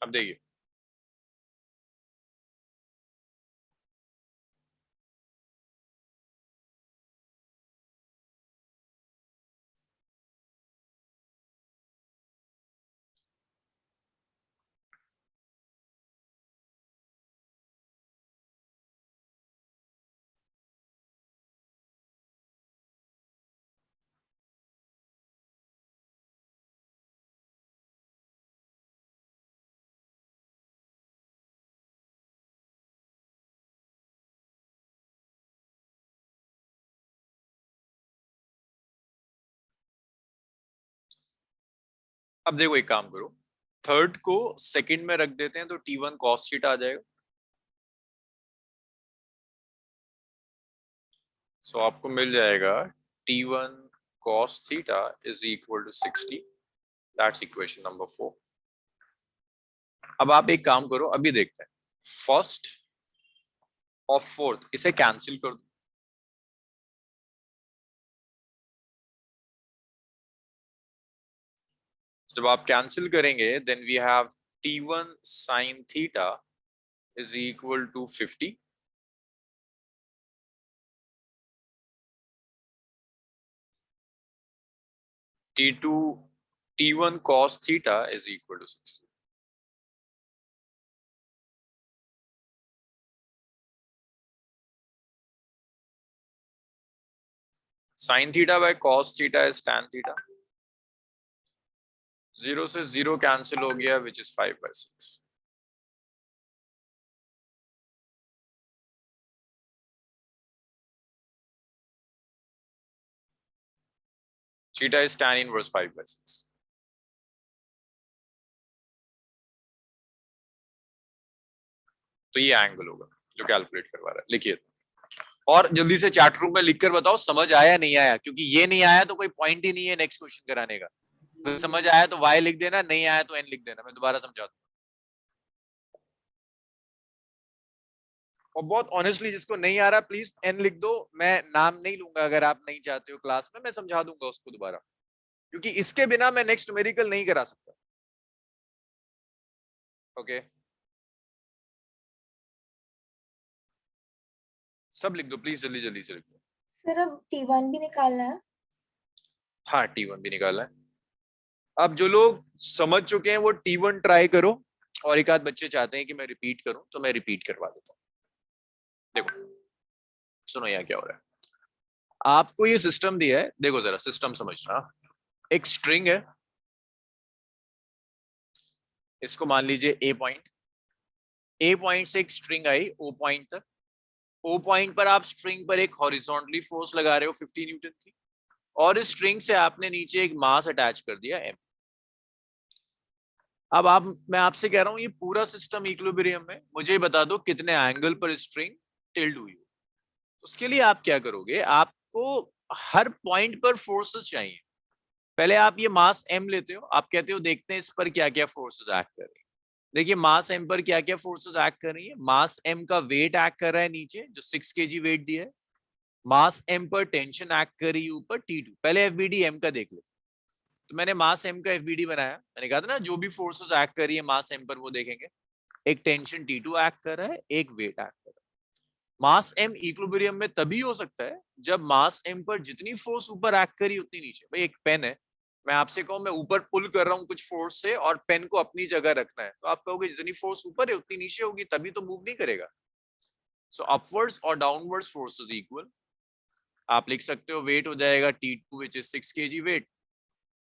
अब देखिए, अब देखो एक काम करो, थर्ड को सेकंड में रख देते हैं तो T1 cos थीटा आ जाएगा। सो आपको मिल जाएगा T1 cos theta is equal to 60। That's equation number 4। अब आप एक काम करो, अभी देखते हैं फर्स्ट और फोर्थ, इसे कैंसिल कर दो। जब आप कैंसिल करेंगे then we have T1 sin theta is equal to 50। T1 cos theta is equal to 60। Sin theta by cos theta is tan theta। 0 से 0 कैंसिल हो गया, which is 5/6। Theta is tan inverse 5/6। तो ये एंगल होगा जो कैलकुलेट करवा रहा है। लिखिए और जल्दी से चैट रूम में लिखकर बताओ समझ आया नहीं आया, क्योंकि ये नहीं आया तो कोई पॉइंट ही नहीं है नेक्स्ट क्वेश्चन कराने का। तो समझ आया तो y लिख देना, नहीं आया तो n लिख देना। मैं दोबारा समझा दूं। और बहुत ऑनेस्टली जिसको नहीं आ रहा प्लीज n लिख दो, मैं नाम नहीं लूंगा अगर आप नहीं चाहते हो क्लास में, मैं समझा दूंगा उसको दोबारा, क्योंकि इसके बिना मैं नेक्स्ट न्यूमेरिकल नहीं करा सकता। ओके सब लिख दो प्लीज, जल्दी जल्दी से लिख दो। सर अब T1 भी निकालना है। हाँ T1 भी निकालना है। अब जो लोग समझ चुके हैं वो T1 ट्राई करो, और एक आध बच्चे चाहते हैं कि मैं रिपीट करूं तो मैं रिपीट करवा देता हूं। देखो सुनो यहाँ क्या हो रहा है। आपको ये सिस्टम दिया है, देखो जरा सिस्टम समझना। एक स्ट्रिंग है, इसको मान लीजिए ए पॉइंट से एक स्ट्रिंग आई ओ पॉइंट तक। ओ पॉइंट पर आप स्ट्रिंग पर एक हॉरिजॉन्टली फोर्स लगा रहे हो 50 न्यूटन की, और इस स्ट्रिंग से आपने नीचे एक मास अटैच कर दिया m। अब मैं आपसे कह रहा हूं ये पूरा सिस्टम इक्विलिब्रियम में, मुझे बता दो कितने एंगल पर स्ट्रिंग टिल्ट हुई हो। उसके लिए आप क्या करोगे, आपको हर पॉइंट पर फोर्सेस चाहिए। पहले आप ये मास m लेते हो, आप कहते हो देखते हैं इस पर क्या क्या फोर्सेस एक्ट कर रही है। देखिए मास m पर क्या क्या फोर्सेस एक्ट कर रही है। मास m का वेट एक्ट कर रहा है नीचे, जो 6 kg वेट दिया है। मास m पर टेंशन एक्ट कर रही है ऊपर T2। पहले एफबीडी m का देख लेते। तो मैंने मास m का एफबीडी बनाया, मैंने कहा था ना जो भी फोर्सेस एक्ट कर रही है मास m पर वो देखेंगे। एक टेंशन T2 एक्ट कर रहा है, एक वेट एक्ट कर रहा है। मास m इक्विलिब्रियम में तभी हो सकता है जब मास m पर जितनी फोर्स ऊपर एक्ट करी उतनी नीचे। भाई एक पेन है, मैं आपसे कहूं मैं ऊपर पुल कर रहा हूं कुछ फोर्स से और पेन को अपनी जगह रखना है, तो आप कहोगे जितनी फोर्स ऊपर है उतनी नीचे होगी, तभी तो मूव नहीं करेगा। सो अपवर्ड्स और डाउनवर्ड्स फोर्सेस इक्वल। आप लिख सकते हो वेट हो जाएगा T2 which is 6 kg weight.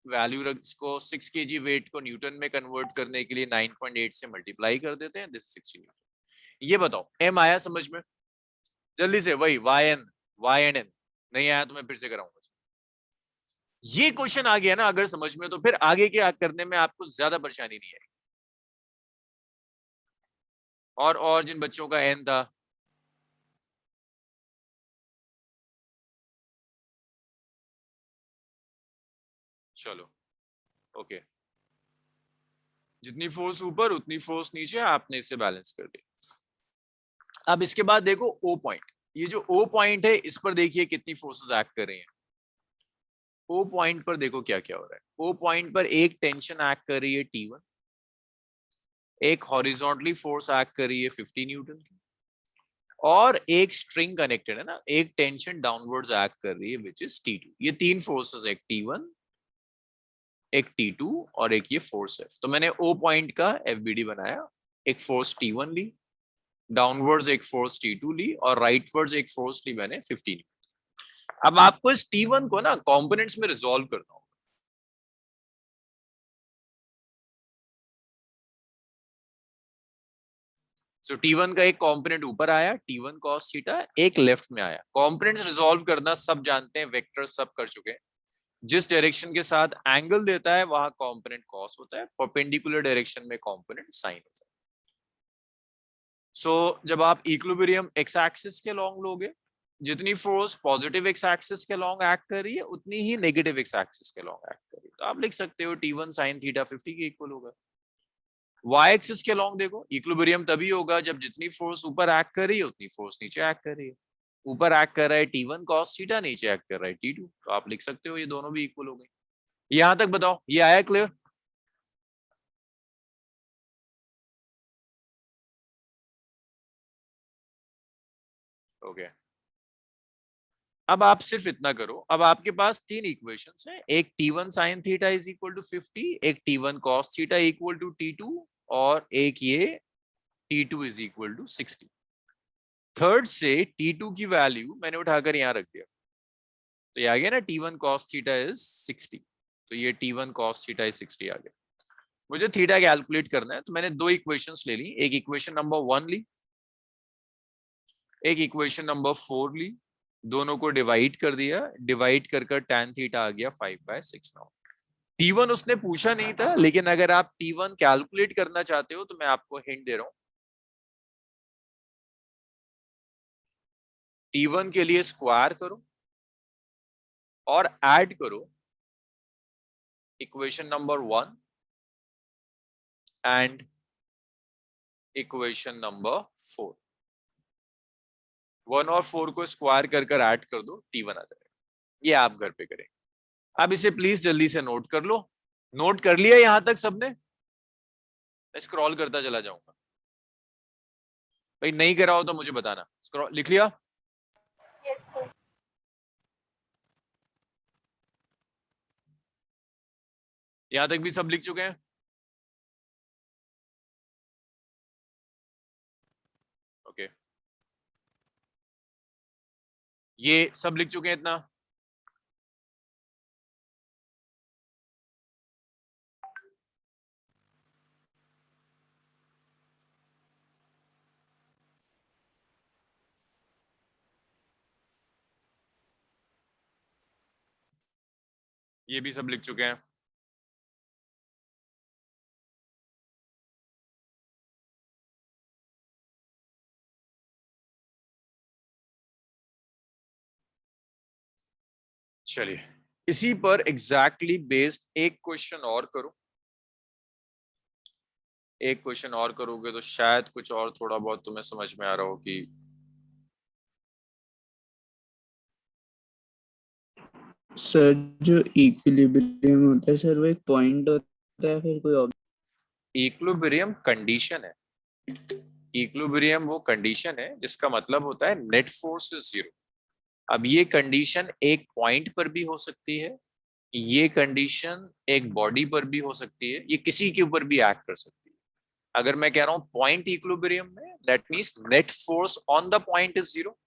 Value को 6 kg वेट को न्यूटन में कन्वर्ट करने के लिए 9.8 से मल्टीप्लाई कर देते हैं, दिस 60 न्यूटन। ये बताओ m आया समझ में? जल्दी से वही y एंड n। नहीं आया तो मैं फिर से कराऊंगा। ये क्वेश्चन आ गया ना अगर समझ में, तो फिर आगे क्या करने में आपको ज्यादा परेशानी नहीं आएगी। और जिन बच्चों का n था, चलो ओके, जितनी फोर्स ऊपर उतनी फोर्स नीचे, आपने इसे बैलेंस कर दिया। अब इसके बाद देखो ओ पॉइंट, ये जो ओ पॉइंट है इस पर देखिए कितनी फोर्सेस एक्ट कर रही हैं। ओ पॉइंट पर देखो क्या क्या हो रहा है। ओ पॉइंट पर एक टेंशन एक्ट कर रही है T1, एक हॉरिजॉन्टली फोर्स एक्ट कर रही है 50 न्यूटन की, और एक स्ट्रिंग कनेक्टेड है ना, एक टेंशन डाउनवर्ड्स एक्ट कर रही है विच इज T2। ये तीन फोर्सेस, एक T1 एक T2 और एक ये फोर्स F। तो मैंने O पॉइंट का FBD बनाया, एक फोर्स T1 ली, डाउनवर्ड्स एक फोर्स T2 ली, और राइटवर्ड्स एक फोर्स ली मैंने 15। अब आपको इस T1 को ना कंपोनेंट्स में रिजॉल्व करना होगा। सो T1 का एक कंपोनेंट ऊपर आया T1 cos थीटा, एक लेफ्ट में आया। कंपोनेंट्स रिजॉल्व करना सब जानते हैं, वेक्टर सब कर चुके हैं। जिस डायरेक्शन के साथ एंगल देता है वहां कंपोनेंट कॉस होता है, परपेंडिकुलर डायरेक्शन में कंपोनेंट साइन होता है। सो जब आप इक्विलिब्रियम एक्स एक्सिस के लॉन्ग लोगे, जितनी फोर्स पॉजिटिव एक्स एक्सिस के लॉन्ग एक्ट कर रही है उतनी ही नेगेटिव एक्स एक्सिस के लॉन्ग एक्ट कर रही है। तो आप लिख सकते हो T1 sin थीटा 50 के इक्वल होगा। वाई एक्सिस के लॉन्ग देखो, इक्विलिब्रियम तभी होगा जब जितनी फोर्स ऊपर एक्ट कर रही है उतनी फोर्स नीचे एक्ट कर रही है। ऊपर एक्ट कर रहा है T1 cos थीटा, नीचे एक्ट कर रहा है T2, तो आप लिख सकते हो ये दोनों भी इक्वल हो गए। यहां तक बताओ, ये आया क्लियर? ओके अब आप सिर्फ इतना करो, अब आपके पास तीन इक्वेशंस हैं, एक T1 sin theta is equal to 50, एक T1 cos theta equal to T2 और एक ये T2 is equal to 60। Third से T2 की वैल्यू मैंने उठाकर यहां रख दिया, तो ये आ गया ना T1 cos थीटा इज 60, तो ये T1 cos थीटा इज 60 आ गया। मुझे थीटा कैलकुलेट करना है, तो मैंने दो इक्वेशंस ले ली, एक इक्वेशन नंबर 1 ली, एक इक्वेशन नंबर 4 ली, दोनों को डिवाइड कर दिया, डिवाइड कर tan थीटा आ गया 5/6। नाउ T1 उसने पूछा नहीं था, लेकिन अगर आप T1 कैलकुलेट करना चाहते हो तो मैं आपको हिंट दे रहा हूं, T1 के लिए स्क्वायर करो और ऐड करो equation number 1 and equation number 4। 1 और 4 को स्क्वायर कर ऐड कर दो, T1 आ जाएगा। ये आप घर पे करें। अब इसे प्लीज जल्दी से नोट कर लो। नोट कर लिया यहां तक सबने? मैं स्क्रॉल करता चला जाऊंगा, भाई नहीं करा हो तो मुझे बताना। स्क्रॉल लिख लिया? Yes sir. यहां तक भी सब लिख चुके हैं? ओके ये सब लिख चुके हैं इतना? ये भी सब लिख चुके हैं? चलिए इसी पर एग्जैक्टली बेस्ड एक क्वेश्चन और करो। एक क्वेश्चन और करोगे तो शायद कुछ और थोड़ा बहुत तुम्हें समझ में आ रहा हो कि सर जो इक्विलिब्रियम होता है सर वो एक पॉइंट होता है फिर कोई इक्विलिब्रियम कंडीशन है। इक्विलिब्रियम वो कंडीशन है जिसका मतलब होता है नेट फोर्स इज जीरो। अब ये कंडीशन एक पॉइंट पर भी हो सकती है, ये कंडीशन एक बॉडी पर भी हो सकती है, ये किसी के ऊपर भी एक्ट कर सकती है। अगर मैं कह रहा हूं पॉइंट इक्विलिब्रियम में, that means net force on the point is zero.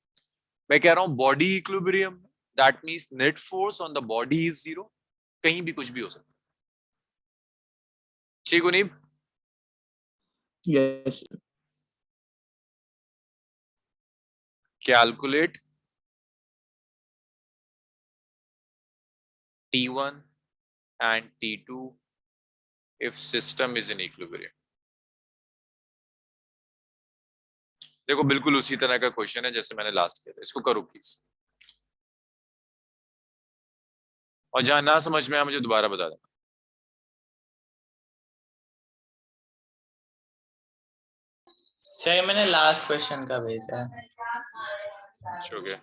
मैं कह रहा हूं बॉडी इक्विलिब्रियम में, that means net force on the body is zero. कहीं भी कुछ भी हो सकता है। ठीक उनीब? Yes calculate T1 and T2 if system is in equilibrium। देखो बिल्कुल उसी तरह का क्वेश्चन है जैसे मैंने लास्ट किया था, इसको करो प्लीज। और जहां ना समझ में आया मुझे दोबारा बता देना। सर मैंने लास्ट क्वेश्चन का भेजा है। ओके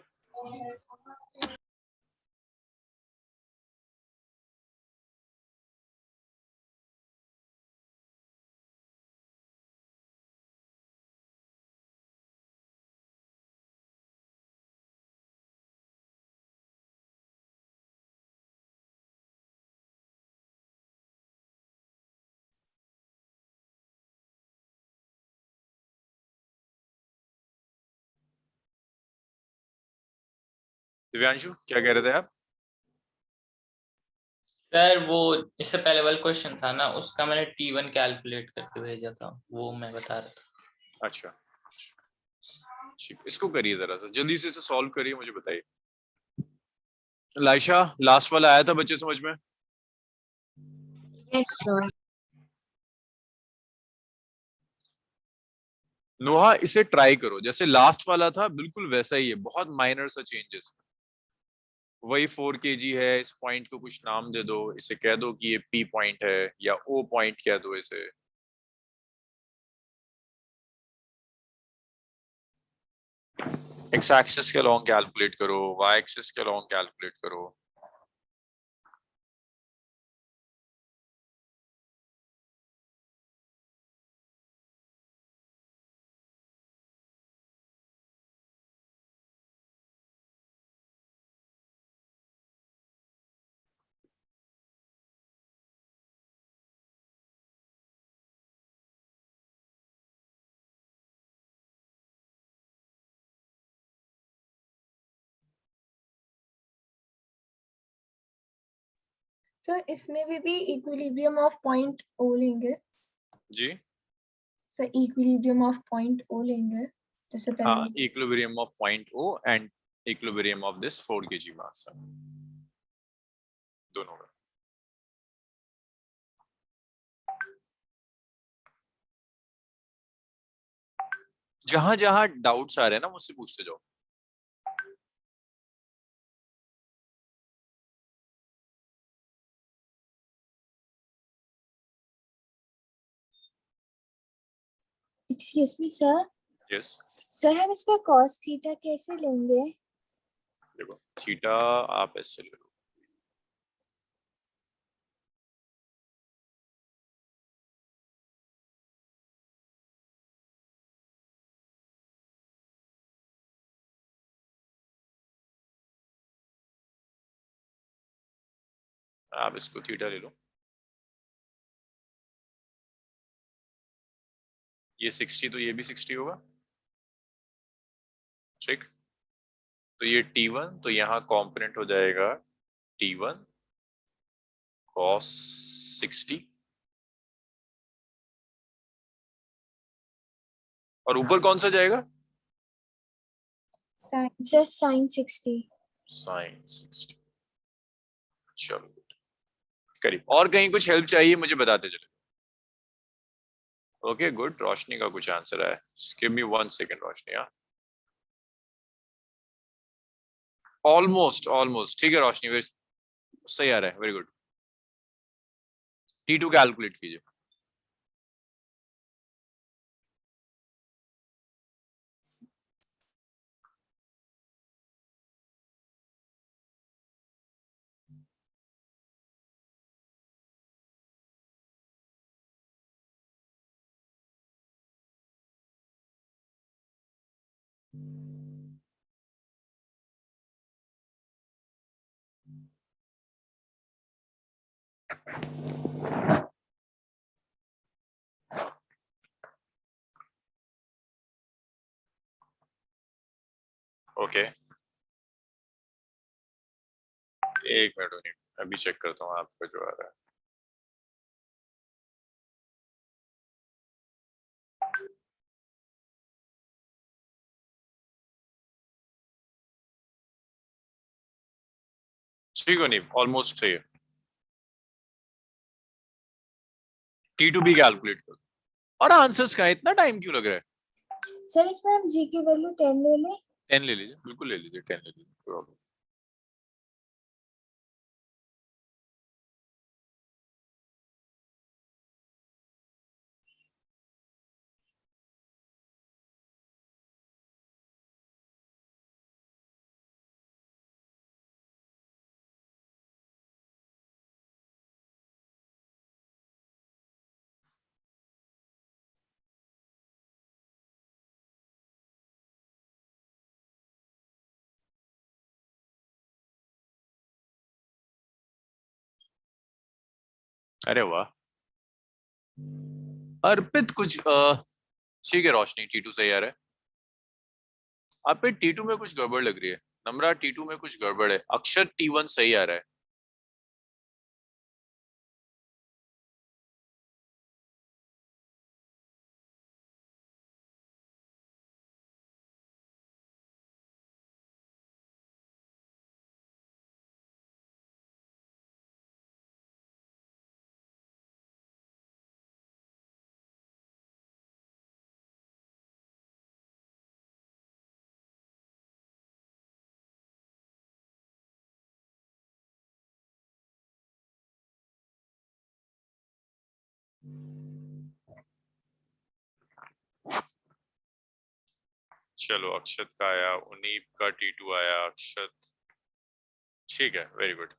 दिव्यांशु क्या कह रहे थे आप? सर वो इससे पहले वाला क्वेश्चन था ना, उसका मैंने T1 कैलकुलेट करके भेजा था, वो मैं बता रहा था। अच्छा ठीक, इसको करिए जरा सा जल्दी से इसे सॉल्व करिए, मुझे बताइए। लाइशा, लास्ट वाला आया था बच्चे समझ में? Yes sir. नोहा, इसे ट्राई करो, जैसे लास्ट वाला था बिल्कुल वैसा ही है, बहुत माइनर सा चेंजेस। वही 4 kg है, इस पॉइंट को कुछ नाम दे दो, इसे कह दो कि ये P पॉइंट है या O पॉइंट कह दो इसे। एक्स एक्सिस के लॉन्ग कैलकुलेट करो, वाई एक्सिस के लॉन्ग कैलकुलेट करो। सर इसमें भी इक्विलिब्रियम ऑफ पॉइंट ओ लेंगे। जी sir equilibrium of point O लेंगे जैसे हाँ, पहले। Equilibrium of point O and equilibrium of this 4 kg mass, दोनों में। जहां जहां डाउट्स आ रहे हैं ना, मुझसे पूछते जाओ। Excuse me sir. Yes, sir हम इसमें cos थीटा कैसे लेंगे? देखो थीटा आप ऐसे ले लो, आप इसको थीटा ले लो। ये 60 तो ये भी 60 होगा, ठीक। तो ये T1, तो यहाँ कॉम्पोनेंट हो जाएगा T1 cos 60, और ऊपर कौन सा जाएगा? Sir sin 60। sin 60। चलो करीब। और कहीं कुछ हेल्प चाहिए मुझे बताते चले। ओके गुड, रोशनी का कुछ आंसर है, गिव मी 1 सेकेंड रोशनी। हाँ, ऑलमोस्ट ऑलमोस्ट ठीक है रोशनी, सही आ रहा है, वेरी गुड। T2 कैलकुलेट कीजिए। ओके, एक मिनट, अभी चेक करता हूँ आपका जो आ रहा है। ठीक है, नहीं ऑलमोस्ट सही है। T2 भी कैलकुलेट करो। और आंसर्स का इतना टाइम क्यों लग रहा है? सर इसमें हम g की वैल्यू 10 ले लें? 10 ले लीजिए, बिल्कुल ले लीजिए, 10 ले लीजिए, कोई प्रॉब्लम। अरे वाह, अर्पित कुछ ठीक है रोशनी, T2 सही आ रहा है। आप पे T2 में कुछ गड़बड़ लग रही है। नम्रा, T2 में कुछ गड़बड़ है। अक्षर T1 सही आ रहा है। चलो अक्षत का आया, उनीप का T2 आया, अक्षत, ठीक है, वेरी गुड।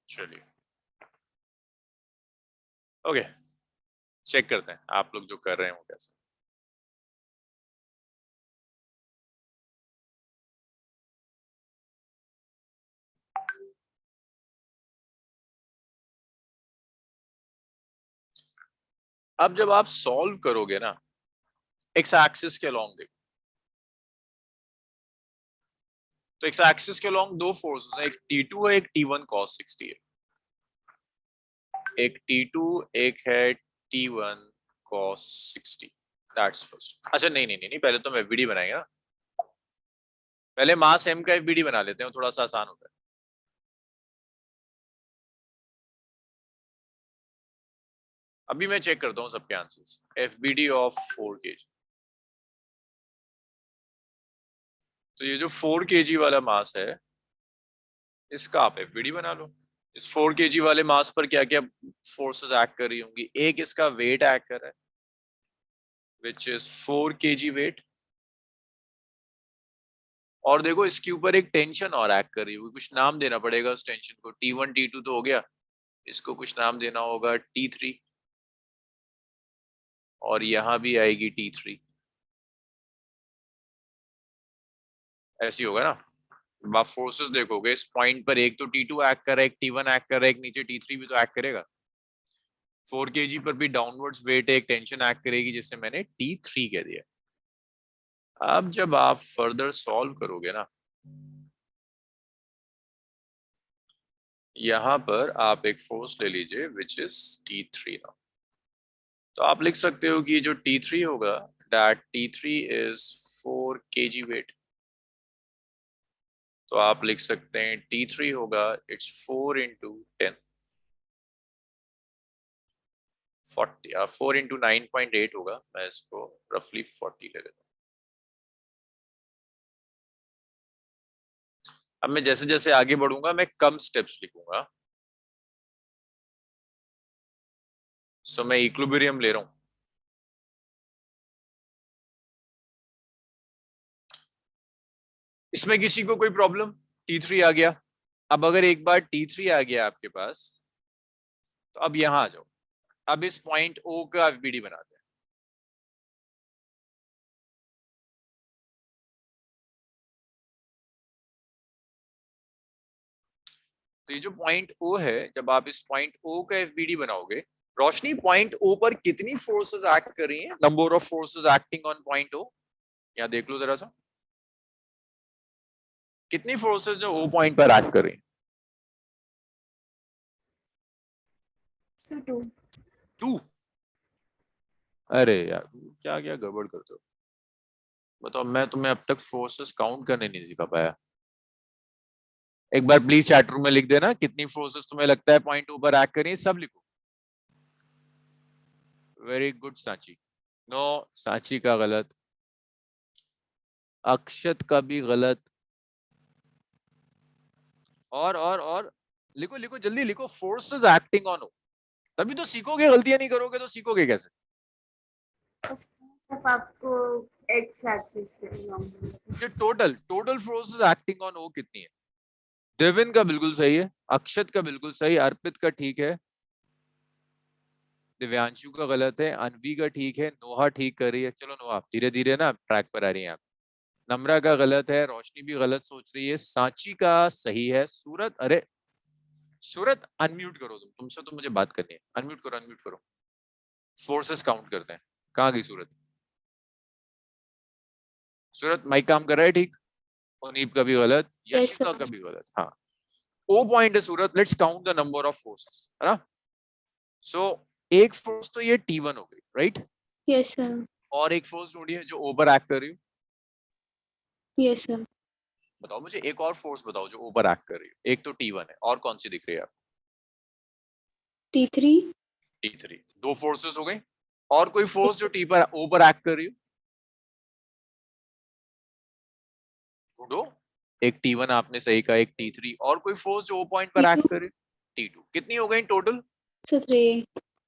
चलिए ओके, चेक करते हैं आप लोग जो कर रहे हैं वो कैसे। अब जब आप सॉल्व करोगे ना, एक्स एक्सिस के अलॉन्ग देखो, तो एक्स एक्सिस के अलॉन्ग दो फोर्सेस हैं, एक T2 है, एक T1 cos 60 है। एक T2, एक है T1 cos 60, दैट्स फर्स्ट। अच्छा नहीं, पहले तो हम एफबीडी बनाएंगे ना, पहले मास m का एफबीडी बना लेते हैं, थोड़ा सा आसान होता है। अभी मैं चेक करता हूँ सबके आंसर्स। एफबीडी ऑफ 4 kg, तो ये जो 4 kg वाला मास है इसका आप एफबीडी बना लो। इस 4 kg वाले मास पर क्या क्या फोर्सेस एक्ट कर रही होंगी? एक इसका वेट एक्ट कर रहा है, विच इज 4 kg वेट, और देखो इसके ऊपर एक टेंशन और एक्ट कर रही होगी, कुछ नाम देना पड़ेगा उस टेंशन को। T1 T2 तो हो गया, इसको कुछ नाम देना होगा T3, और यहां भी आएगी T3, ऐसी होगा ना। आप फोर्सेस देखोगे इस पॉइंट पर, एक तो T2 एक्ट कर रहा है, एक T1 एक्ट कर रहा है, एक नीचे T3 भी तो एक्ट करेगा। 4 kg पर भी डाउनवर्ड्स वेट एक टेंशन एक्ट करेगी, जिससे मैंने T3 कह दिया। अब जब आप फर्दर सॉल्व करोगे ना, यहां पर आप एक फोर्स ले लीजिए विच इज T3 ना, तो आप लिख सकते हो कि जो T3 होगा, that T3 is 4 kg wait. तो आप लिख सकते हैं T3 होगा, इट्स 4 into 10, 40, 4 into 9.8 होगा, मैं इसको रफली 40 ले लेता हूँ। अब मैं जैसे जैसे आगे बढ़ूंगा मैं कम स्टेप्स लिखूंगा, सो मैं इक्विलिब्रियम ले रहा हूं। इसमें किसी को कोई प्रॉब्लम? T3 आ गया। अब अगर एक बार T3 आ गया आपके पास, तो अब यहां आ जाओ, अब इस पॉइंट O का एफबीडी बनाते हैं। तो ये जो पॉइंट O है, जब आप इस पॉइंट O का एफबीडी बनाओगे, रोशनी पॉइंट O पर कितनी फोर्सेस एक्ट कर रही हैं? Number of forces acting on point O, यहाँ देख लो जरा सा, कितनी फोर्सेस जो O पॉइंट पर एक्ट कर रही हैं? So 2. 2? अरे यार क्या क्या गड़बड़ करते हो, बताओ। मैं तुम्हें अब तक फोर्सेस काउंट करने नहीं सिखा पाया। एक बार प्लीज चैट रूम में लिख देना कितनी फोर्सेस तुम्हें लगता है पॉइंट ऊपर एक्ट करी, सब लिखो। Very good Sanchi. No, Sanchi का गलत, अक्षत का भी गलत, और लिखो लिखो जल्दी लिखो, फोर्सेस एक्टिंग ऑन हो, तभी तो सीखोगे। गलतियां नहीं करोगे तो सीखोगे कैसे? सिर्फ आपको एक्स एक्सिस ये टोटल फोर्सेस एक्टिंग ऑन ओ कितनी है? देविन का बिल्कुल सही है, अक्षत का बिल्कुल सही, अर्पित का ठीक है, दिव्यांशु का गलत है, अनवी का ठीक है, नोहा ठीक कर रही है। चलो नोहा धीरे धीरे ना ट्रैक पर आ रही है आप। नम्रा का गलत है, रोशनी भी गलत सोच रही है, सांची का सही है, सूरत, अरे सूरत अनम्यूट करो, तुमसे तो मुझे बात करनी है, अनम्यूट करो, अनम्यूट करो। फोर्सेस काउंट करते हैं, कहाँ गई सूरत? सूरत माइक काम कर रहा है ठीक? उनीप का भी गलत, यशिका का भी गलत। हाँ, ओ पॉइंट है Surat, let's count the number of forces, है ना। सो एक फोर्स तो ये T1 हो गई, राइट? Yes sir. और एक फोर्स ढूंढिए जो ओ पर एक्ट कर रही हो। Yes sir. बताओ मुझे एक और फोर्स बताओ जो ओ पर एक्ट कर रही हो। एक तो T1 है, और कौन सी दिख रही है आपको? T3। T3। दो फोर्सेस हो गई। और कोई फोर्स जो टी पर ओ पर एक्ट कर रही हो? ढूंढो। एक T1 आपने सही कहा, एक T3, और कोई फोर्स जो ओ पॉइंट पर एक्ट T2। करे? T2। कितनी हो गई टोटल? सर 3।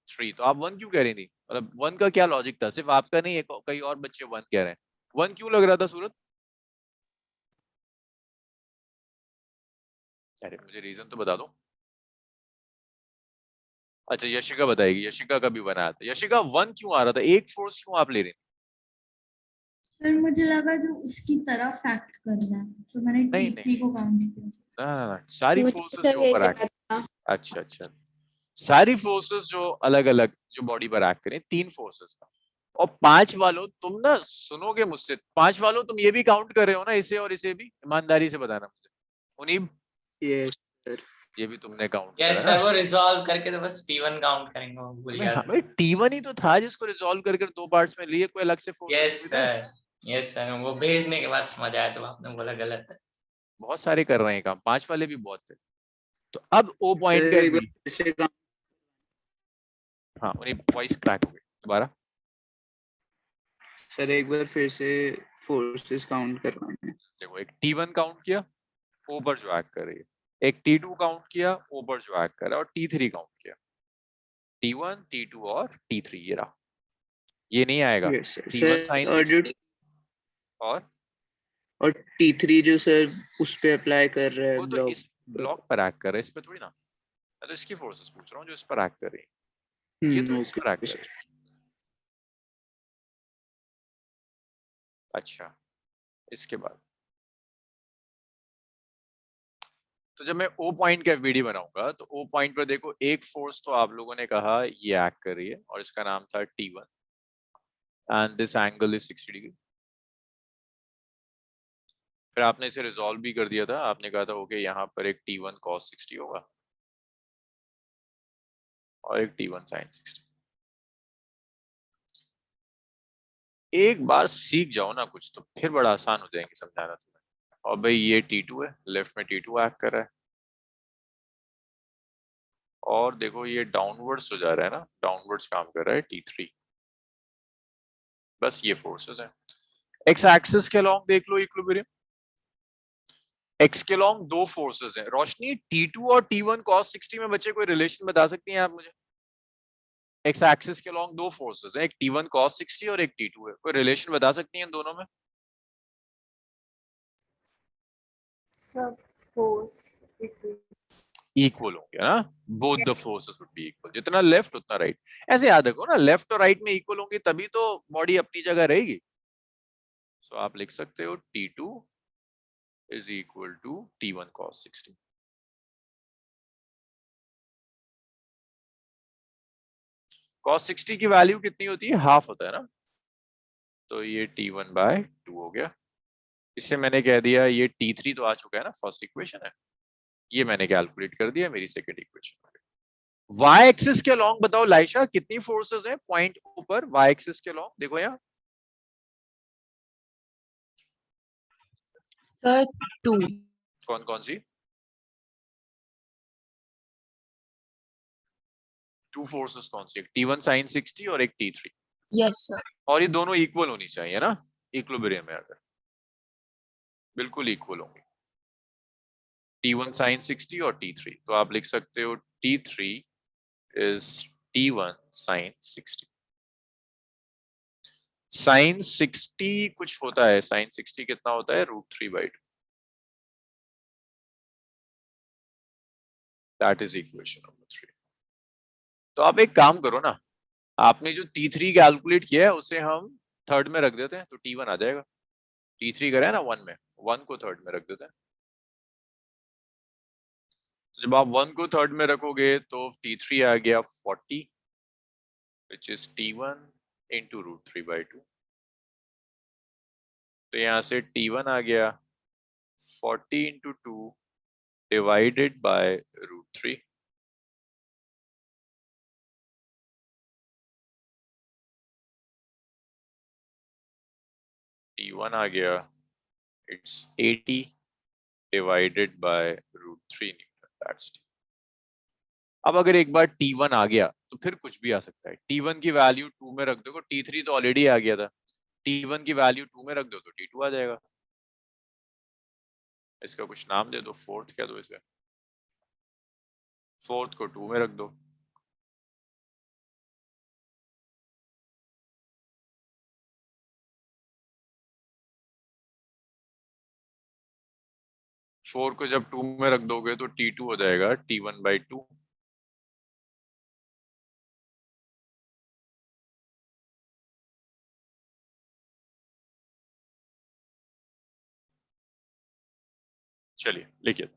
3। तो आप 1 क्यों कह रही थी? मतलब 1 का क्या लॉजिक था? सिर्फ आपका नहीं, एक कई और बच्चे 1 कह रहे हैं। 1 क्यों लग रहा था सूरत? अरे मुझे रीजन तो बता दो। अच्छा यशिका बताएगी, यशिका का भी बनाया था। यशिका 1 क्यों आ रहा था? एक फोर्स क्यों आप ले रही? फिर मुझे लगा जो उसकी तरफ एक्ट कर रहा है तो मैंने नहीं T3 नहीं, को काउंट किया। ना, सारी मुझे फोर्सेस सर जो यही ऊपर एक्ट। लगा था। अच्छा अच्छा, सारी फोर्सेस जो अलग अलग जो बॉडी पर एक्ट करें, 3 फोर्सेस का। और 5 वालों, तुम ना सुनोगे मुझसे, 5 वालों तुम ये भी काउंट कर रहे हो ना, इसे और इसे भी? ईमानदारी से बताना मुझे। उन्हीं यस सर। ये भी तुमने काउंट यस करा सर, ना? वो रिजॉल्व करके तो बस T1 काउंट करेंगे, वो भूल गया हाँ था। भाई, T1 ही तो था जिसको रिजॉल्व करके दो पार्ट्स में लिए, कोई अलग से फोर्सेस यस थोड़ी थे। सर, यस सर, वो भेजने के बाद समझ आया जब आपने बोला गलत है। बहुत सारे कर रहे हैं काम, 5 वाले भी बहुत थे। तो अब ओ पॉइंट सर का एक बार भी, फिर से हाँ उन्हें वॉइस क्रैक हो गई दोबारा। सर एक बार फिर से फोर्सेस काउंट करवाने हैं। देखो, एक T1 काउंट किया, ओ पर जो एक्ट कर रही है। एक T2 काउंट किया, ओ पर जो एक्ट कर रहा है। और T3 काउंट किया। T1, T2 और T3, ये रहा। ये नहीं आएगा। Yes sir. T1 sign sir और 60 और और T3 जो सर उस पे अप्लाई कर रहा है वो तो ब्लॉक इस पर। ब्लॉक पर एक्ट कर रहा है, इस पे थोड़ी ना। मैं तो इसकी फोर्सेस पूछ रहा हूँ जो इस पर एक्ट कर रही है। ये तो इस पर एक्ट ओके कर सर। रही है। अच्छा, इसके बाद तो जब मैं ओ पॉइंट का एफबीडी बनाऊंगा, तो ओ पॉइंट पर देखो, एक फोर्स तो आप लोगों ने कहा ये एक्ट कर रही है, और इसका नाम था T1, and this angle is 60 degree. फिर आपने इसे रिजॉल्व भी कर दिया था। आपने कहा था ओके, यहाँ पर एक T1 cos 60 होगा और एक T1 sin 60। एक बार सीख जाओ ना कुछ, तो फिर बड़ा आसान हो जाएंगे समझाना तुम्हें। और भाई ये T2 है, लेफ्ट में T2 एक्ट कर रहा है, और देखो ये डाउनवर्ड्स हो जा रहा है ना, डाउनवर्ड्स काम कर रहा है T3। बस ये फोर्सेस हैं। एक्स एक्सिस के अलॉन्ग देख लो इक्विलिब्रियम। एक्स के अलॉन्ग दो फोर्सेस हैं। रोशनी, T2 और T1 cos 60 में बच्चे कोई रिलेशन बता सकती हैं आप मुझे? एक्स एक्सिस के अलॉन्ग दो फोर्सेस हैं, एक T1 cos 60 और एक T2 है। कोई रिलेशन बता सकती हैं इन दोनों में? सब फोर्स इक्वल होंगे ना, both the forces would be equal. जितना लेफ्ट उतना राइट। ऐसे याद रखो ना, लेफ्ट और राइट में इक्वल होंगे तभी तो बॉडी अपनी जगह रहेगी। सो आप लिख सकते हो T2 is equal to T1 cos 60। cos 60 की वैल्यू कितनी होती है? हाफ होता है ना। तो ये T1/2 हो गया। इससे मैंने कह दिया ये T3 तो आ चुका है ना, फर्स्ट इक्वेशन है। ये मैंने कैलकुलेट कर दिया, मेरी सेकंड इक्वेशन। वाई एक्सिस के अलॉन्ग बताओ लाइशा, कितनी फोर्सेस हैं पॉइंट ऊपर वाई एक्सिस के अलॉन्ग? देखो यहाँ सर 2। कौन कौन सी? 2 फोर्सेस कौन सी? एक T1 sin 60 और एक T3। Yes sir. और ये दोनों इक्वल होनी चाहिए ना, इक्विलिब्रियम में अगर बिल्कुल इक्वल होंगे, T1 sin 60 और T3। तो आप लिख सकते हो T3 is T1 sin 60। sin 60 कुछ होता है, sin 60 कितना होता है? √3/2। That is equation number 3। तो आप एक काम करो ना, आपने जो T3 कैलकुलेट किया है उसे हम थर्ड में रख देते हैं, तो T1 आ जाएगा। T3 करा है ना 1 में, 1 को थर्ड में रख देते हैं। तो जब आप 1 को थर्ड में रखोगे तो T3 आ गया 40, which is T1 into √3/2। तो यहाँ से T1 आ गया 40 into 2 divided by √3। T1 आ गया, it's 80 divided by √3 Newton, that's T. अब अगर एक बार T1 आ गया तो फिर कुछ भी आ सकता है। T1 की वैल्यू 2 में रख दो, T3 तो ऑलरेडी आ गया था, T1 की वैल्यू 2 में रख दो तो T2 आ जाएगा। इसका कुछ नाम दे दो, फोर्थ क्या दो इसे, फोर्थ को 2 में रख दो। फोर को जब 2 में रख दोगे तो T2 हो जाएगा T1/2। चलिए लिखिए,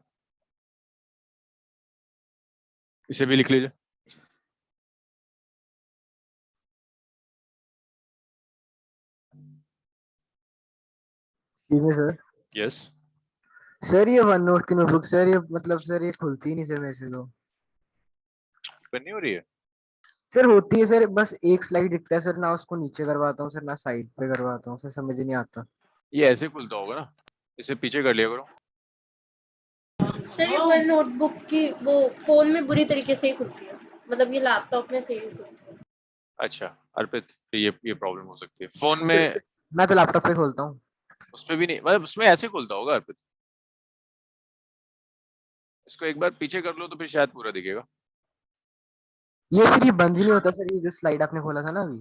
इसे भी लिख लीजिए। ठीक है सर। यस, सर ये वन नोट की नोटबुक सर, ये मतलब सर ये खुलती नहीं सर मेरे से तो। नहीं हो रही है। सर होती है सर, बस एक स्लाइड दिखता है सर, ना उसको नीचे करवाता हूँ सर ना साइड पे करवाता हूँ सर, समझ ही नहीं आता। ये ऐसे खुलता होगा ना, इसे पीछे कर लिया करो। सर ये वन नोटबुक की वो फोन में बुरी तरीके से ही खुलती है, मतलब ये लैपटॉप में सही खुलती है। अच्छा अर्पित, तो ये प्रॉब्लम हो सकती है फोन में। मैं तो लैपटॉप पे खोलता हूँ। उसमें भी नहीं, मतलब उसमें ऐसे खुलता होगा अर्पित। इसको एक बार पीछे कर लो तो फिर शायद पूरा दिखेगा। ये सर ये बंद ही नहीं होता सर, ये जो स्लाइड आपने खोला था ना अभी,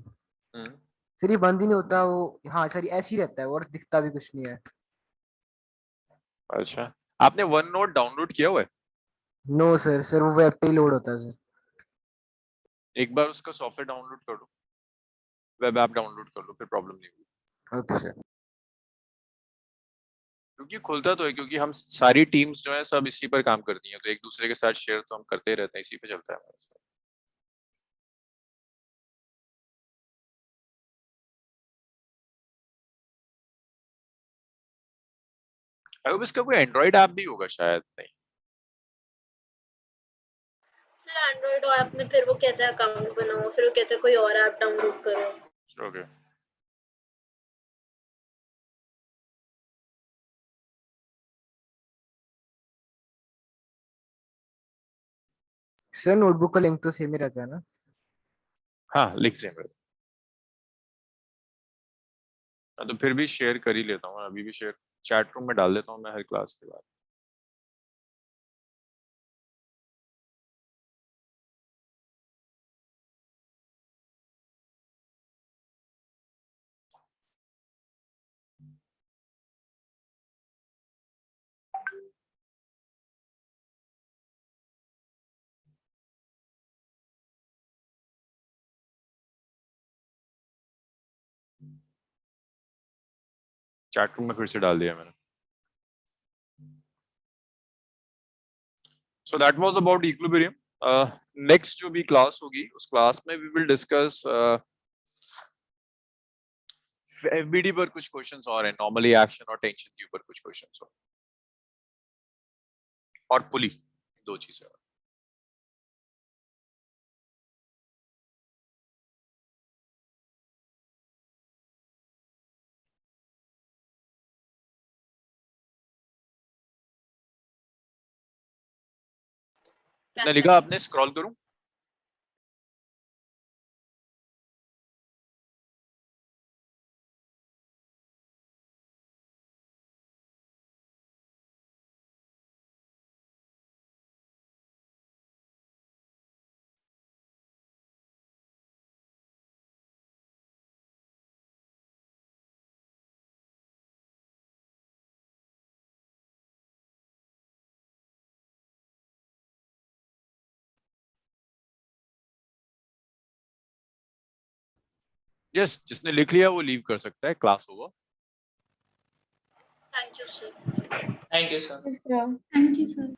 सर ये बंद ही नहीं होता वो। हाँ सर ये ऐसे ही रहता है और दिखता भी कुछ नहीं है। अच्छा, आपने वन नोट डाउनलोड किया हुआ है? नो सर, सर वो वेब पे ही लोड होता है सर। एक बार उसका सॉफ्टवेयर डाउनलोड कर लो, वेब ऐप डाउनलोड कर लो, फिर प्रॉब्लम नहीं होगी। Okay sir. क्योंकि खुलता तो है, क्योंकि हम सारी टीम्स जो है सब इसी पर काम करती हैं, तो एक दूसरे के साथ शेयर तो हम करते ही रहते हैं, इसी पे चलता है हमारा सब। अब इसका कोई एंड्रॉइड ऐप भी होगा शायद, नहीं? सर एंड्रॉइड ऐप में फिर वो कहता है अकाउंट बनाओ, फिर वो कहता है कोई और ऐप डाउनलोड करो। ओके, सर नोटबुक का लिंक तो सेम ही रहता है ना? हाँ लिख से मेरे। तो फिर भी शेयर कर ही लेता हूँ, अभी भी शेयर चैट रूम में डाल देता हूँ मैं हर क्लास के बाद। चैट रूम में फिर से डाल दिया मैंने। So that was about equilibrium. Next जो भी क्लास होगी उस क्लास में वी विल डिस्कस एफबीडी पर कुछ क्वेश्चंस और हैं, नॉर्मली एक्शन और टेंशन के ऊपर कुछ क्वेश्चंस और पुली, दो चीजें। कितना लिखा आपने, स्क्रॉल करूं? यस, जिसने लिख लिया वो लीव कर सकता है, class over. Thank you sir. Thank you sir. Yeah. Thank you sir.